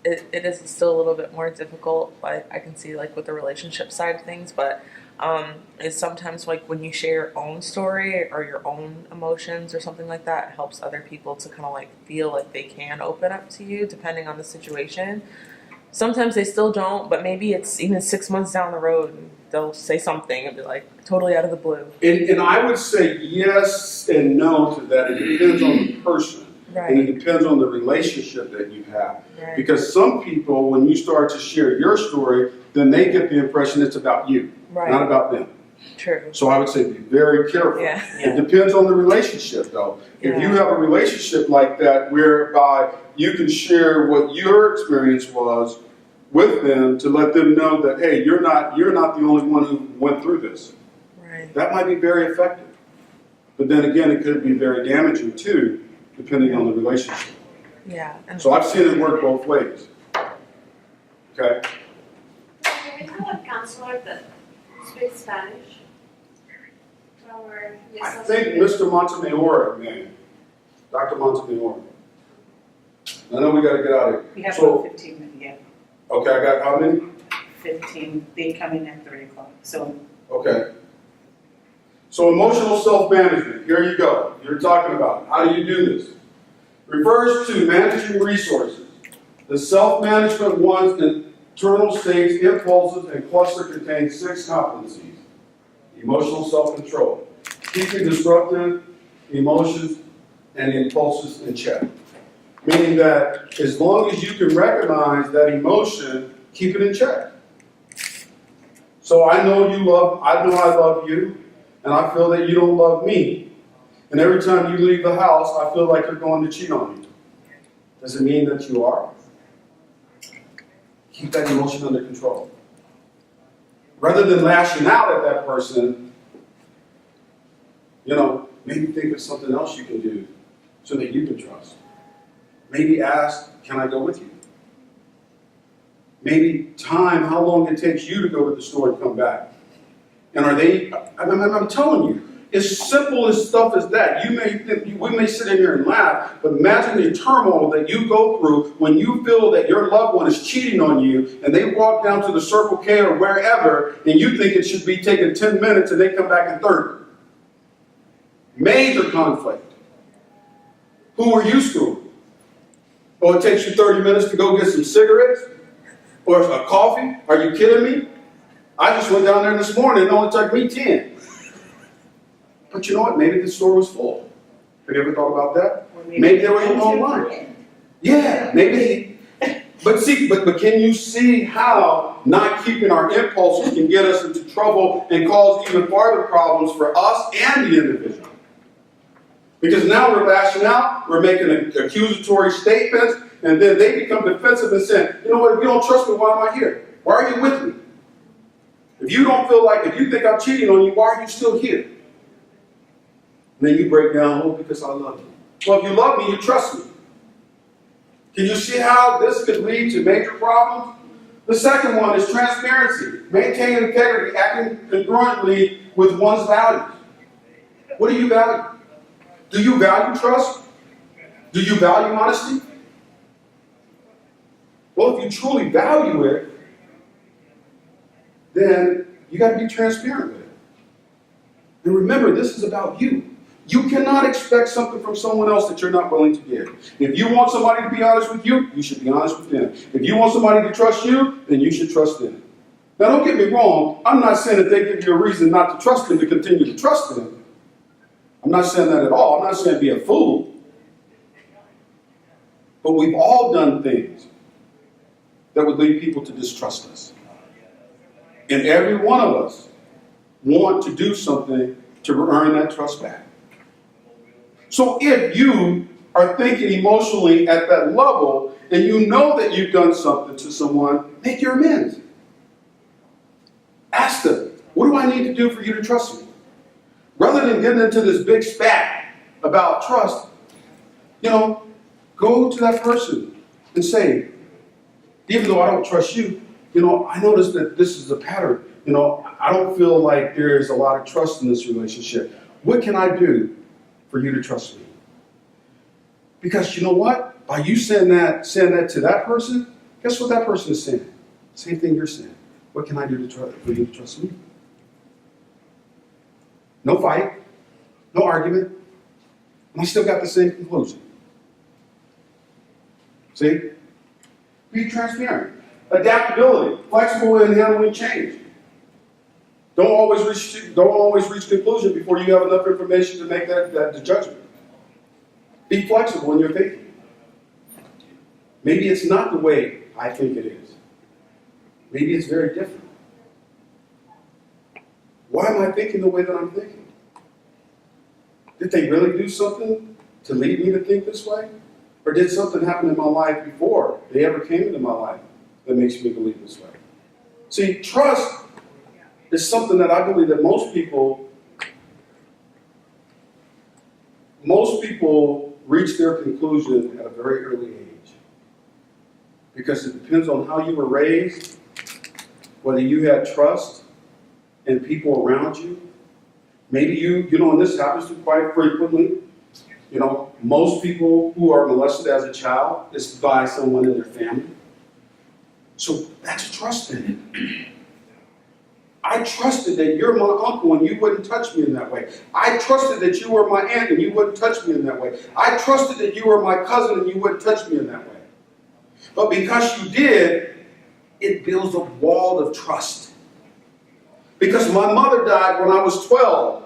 it is still a little bit more difficult. I can see like with the relationship side of things, but is sometimes like when you share your own story or your own emotions or something like that, it helps other people to kind of like feel like they can open up to you depending on the situation. Sometimes they still don't, but maybe it's even 6 months down the road and they'll say something and be like totally out of the blue. And I would say yes and no to that. It depends on the person. Right. And it depends on the relationship that you have. Right. Because some people, when you start to share your story, then they get the impression it's about you, Right. not about them. True. So I would say be very careful. Yeah. It depends on the relationship, though. If you have a relationship like that whereby you can share what your experience was with them to let them know that, hey, you're not the only one who went through this. Right. That might be very effective. But then again, it could be very damaging too, depending on the relationship. Yeah. And So I've seen it work both ways. Okay? Can we have a counselor that speaks Spanish? Or I think Mr. Montemayor, man. Dr. Montemayor. I know we got to get out of We here. have So, about 15 minutes, yeah. okay, I got how many? 15, they come in at 3 o'clock, so. Okay. So emotional self-management, here you go. You're talking about it. How do you do this? Refers to managing resources. The self-management one's internal states, impulses, and cluster contains 6 competencies. Emotional self-control. Keeping disruptive emotions and impulses in check. Meaning that as long as you can recognize that emotion, keep it in check. So I know I love you, and I feel that you don't love me. And every time you leave the house, I feel like you're going to cheat on me. Does it mean that you are? Keep that emotion under control. Rather than lashing out at that person, maybe think of something else you can do so that you can trust. Maybe ask, can I go with you? Maybe time, how long it takes you to go to the store and come back. And I'm telling you, as simple as stuff as that, we may sit in here and laugh, but imagine the turmoil that you go through when you feel that your loved one is cheating on you and they walk down to the Circle K or wherever and you think it should be taking 10 minutes and they come back in 30. Major conflict. Who are you screwing? Oh, it takes you 30 minutes to go get some cigarettes? Or a coffee? Are you kidding me? I just went down there this morning and it only took me 10. But you know what? Maybe the store was full. Have you ever thought about that? Maybe they were in a long line. Yeah, maybe. But can you see how not keeping our impulses can get us into trouble and cause even farther problems for us and the individual? Because now we're lashing out, we're making accusatory statements, and then they become defensive and saying, you know what, if you don't trust me, why am I here? Why are you with me? If you don't feel like, if you think I'm cheating on you, why are you still here? And then you break down, oh, because I love you. Well, if you love me, you trust me. Can you see how this could lead to major problems? The second one is transparency. Maintain integrity, acting congruently with one's values. What do you value? Do you value trust? Do you value honesty? Well, if you truly value it, then you got to be transparent with it. And remember, this is about you. You cannot expect something from someone else that you're not willing to give. If you want somebody to be honest with you, you should be honest with them. If you want somebody to trust you, then you should trust them. Now, don't get me wrong. I'm not saying that they give you a reason not to trust them to continue to trust them. I'm not saying that at all. I'm not saying be a fool. But we've all done things that would lead people to distrust us. And every one of us want to do something to earn that trust back. So if you are thinking emotionally at that level and you know that you've done something to someone, make your amends. Ask them, what do I need to do for you to trust me? Rather than getting into this big spat about trust, go to that person and say, even though I don't trust you, I noticed that this is a pattern. I don't feel like there is a lot of trust in this relationship. What can I do for you to trust me? Because you know what? By you saying that to that person, guess what that person is saying? Same thing you're saying. What can I do for you to trust me? No fight, no argument, and I still got the same conclusion. See? Be transparent. Adaptability, flexible in handling change. Don't always reach conclusion before you have enough information to make that judgment. Be flexible in your thinking. Maybe it's not the way I think it is. Maybe it's very different. Why am I thinking the way that I'm thinking? Did they really do something to lead me to think this way? Or did something happen in my life before they ever came into my life that makes me believe this way? See, trust is something that I believe that most people reach their conclusion at a very early age. Because it depends on how you were raised, whether you had trust in people around you. Maybe and this happens quite frequently. Most people who are molested as a child is by someone in their family. So that's a trust in it. I trusted that you're my uncle and you wouldn't touch me in that way. I trusted that you were my aunt and you wouldn't touch me in that way. I trusted that you were my cousin and you wouldn't touch me in that way. But because you did, it builds a wall of trust. Because my mother died when I was 12,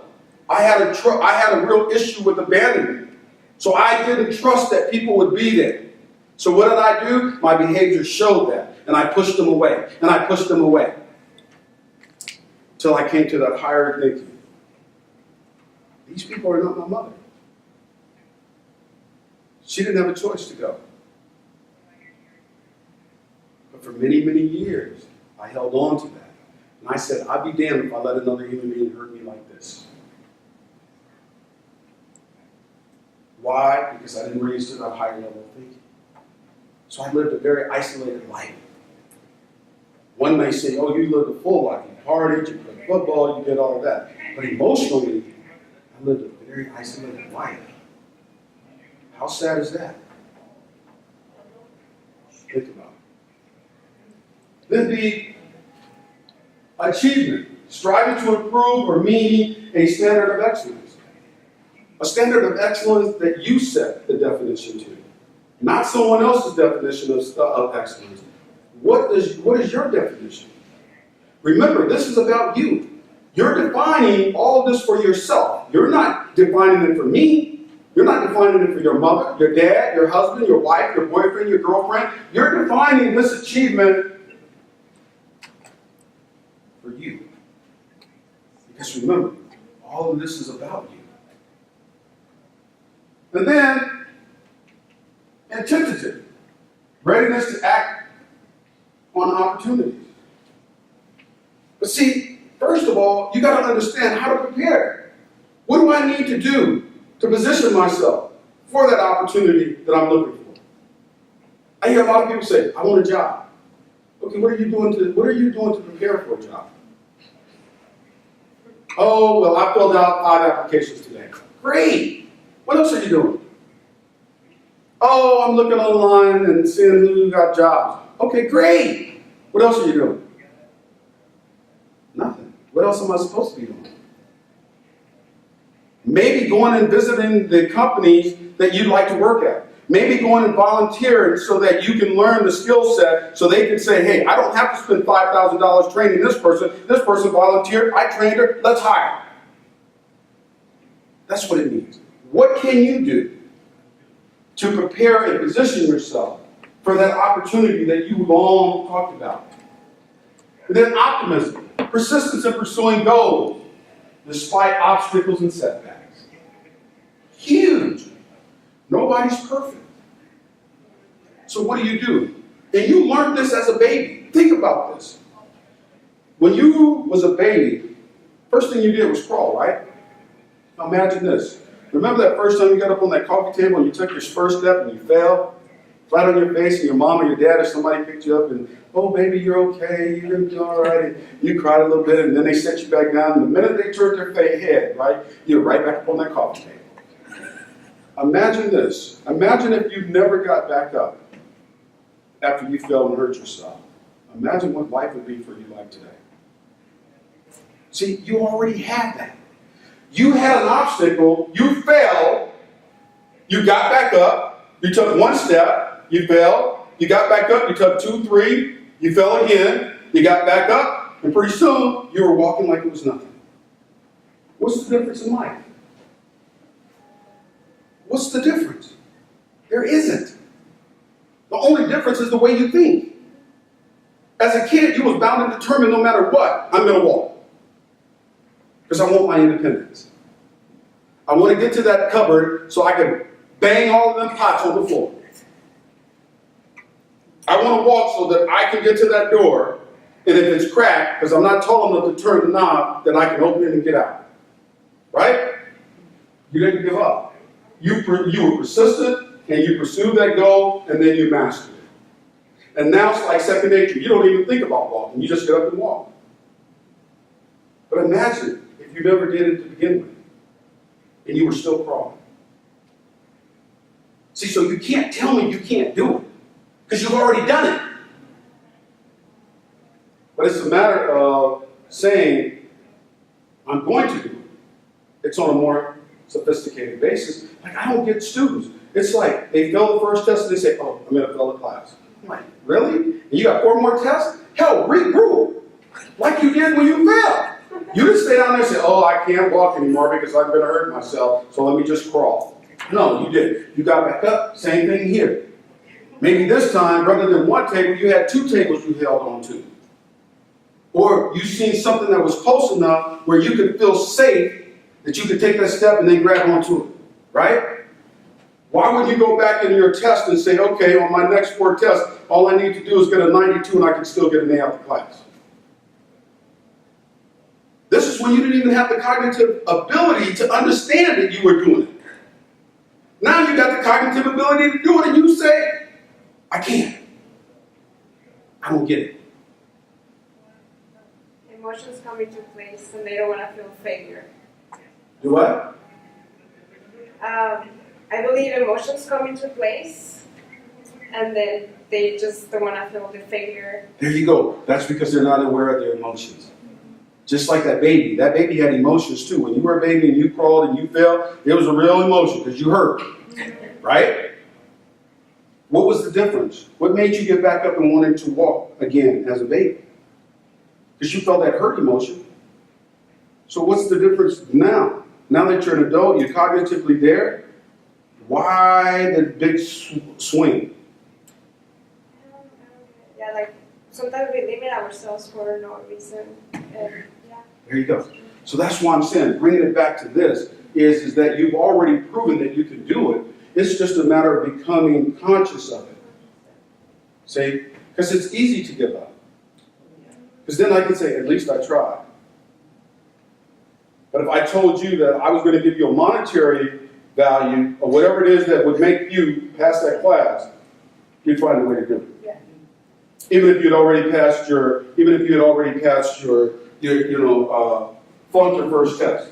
I had a real issue with abandonment. So I didn't trust that people would be there. So what did I do? My behavior showed that. And I pushed them away. And I pushed them away. Till I came to that higher thinking. These people are not my mother. She didn't have a choice to go. But for many, many years, I held on to that. And I said, I'd be damned if I let another human being hurt me like this. Why? Because I didn't raise to that higher level of thinking. So I lived a very isolated life. One may say, oh, you lived a full life. You partied, you played football, you did all of that. But emotionally, I lived a very isolated life. How sad is that? Think about it. Then the achievement, striving to improve or meeting a standard of excellence. A standard of excellence that you set the definition to. Not someone else's definition of excellence. What is your definition? Remember, this is about you. You're defining all of this for yourself. You're not defining it for me. You're not defining it for your mother, your dad, your husband, your wife, your boyfriend, your girlfriend. You're defining this achievement for you. Because remember, all of this is about you. And then, intentative, readiness to act on opportunities. But see, first of all, you got to understand how to prepare. What do I need to do to position myself for that opportunity that I'm looking for? I hear a lot of people say, I want a job. Okay, what are you doing to prepare for a job? Oh, well, I filled out 5 applications today. Great. What else are you doing? Oh, I'm looking online and seeing who got jobs. Okay, great. What else are you doing? Nothing. What else am I supposed to be doing? Maybe going and visiting the companies that you'd like to work at. Maybe going and volunteering so that you can learn the skill set so they can say, hey, I don't have to spend $5,000 training this person. This person volunteered. I trained her. Let's hire her. That's what it means. What can you do to prepare and position yourself for that opportunity that you long talked about? And then optimism, persistence in pursuing goals despite obstacles and setbacks. Huge. Nobody's perfect. So what do? And you learned this as a baby. Think about this. When you was a baby, first thing you did was crawl, right? Now imagine this. Remember that first time you got up on that coffee table and you took your first step and you fell? Flat on your face and your mom or your dad or somebody picked you up and, oh baby, you're okay, you're going to be all right. And you cried a little bit and then they set you back down. And the minute they turned their head, right, you're right back up on that coffee table. Imagine this. Imagine if you never got back up after you fell and hurt yourself. Imagine what life would be for you like today. See, you already have that. You had an obstacle, you fell, you got back up, you took one step, you fell, you got back up, you took 2, 3, you fell again, you got back up, and pretty soon you were walking like it was nothing. What's the difference in life? What's the difference? There isn't. The only difference is the way you think. As a kid, you was bound and determined no matter what, I'm going to walk. Because I want my independence. I want to get to that cupboard so I can bang all of them pots on the floor. I want to walk so that I can get to that door, and if it's cracked, because I'm not tall enough to turn the knob, then I can open it and get out. Right? You didn't give up. You were persistent, and you pursued that goal, and then you mastered it. And now it's like second nature. You don't even think about walking. You just get up and walk. But imagine if you never did it to begin with, and you were still crawling. See, so you can't tell me you can't do it, because you've already done it. But it's a matter of saying, I'm going to do it. It's on a more sophisticated basis. Like, I don't get students. It's like, they fail the first test, and they say, oh, I'm going to fail the class. I'm like, really? And you got 4 more tests? Hell, regroup. Like you did when you failed. You didn't stay down there and say, oh, I can't walk anymore because I'm going to hurt myself, so let me just crawl. No, you did. You got back up. Same thing here. Maybe this time, rather than 1 table, you had 2 tables you held on to. Or you seen something that was close enough where you could feel safe that you could take that step and then grab onto it. Right? Why would you go back into your test and say, okay, on my next 4 tests, all I need to do is get a 92 and I can still get an A out of class? This is when you didn't even have the cognitive ability to understand that you were doing it. Now you got the cognitive ability to do it and you say, I can't. I don't get it. Emotions come into place and they don't want to feel failure. Do what? I believe emotions come into place and then they just don't want to feel the failure. There you go. That's because they're not aware of their emotions. Just like that baby. That baby had emotions too. When you were a baby and you crawled and you fell, it was a real emotion because you hurt. Right? What was the difference? What made you get back up and wanting to walk again as a baby? Because you felt that hurt emotion. So what's the difference now? Now that you're an adult, you're cognitively there, Why the big swing? Yeah, like sometimes we limit ourselves for no reason. And yeah. There you go. So that's why I'm saying, bringing it back to this, is that you've already proven that you can do it. It's just a matter of becoming conscious of it. See? Because it's easy to give up. Because then I can say, at least I tried. But if I told you that I was going to give you a monetary value, or whatever it is that would make you pass that class, you'd find a way to do it. Yeah. Even if you had already passed your, flunked your first test.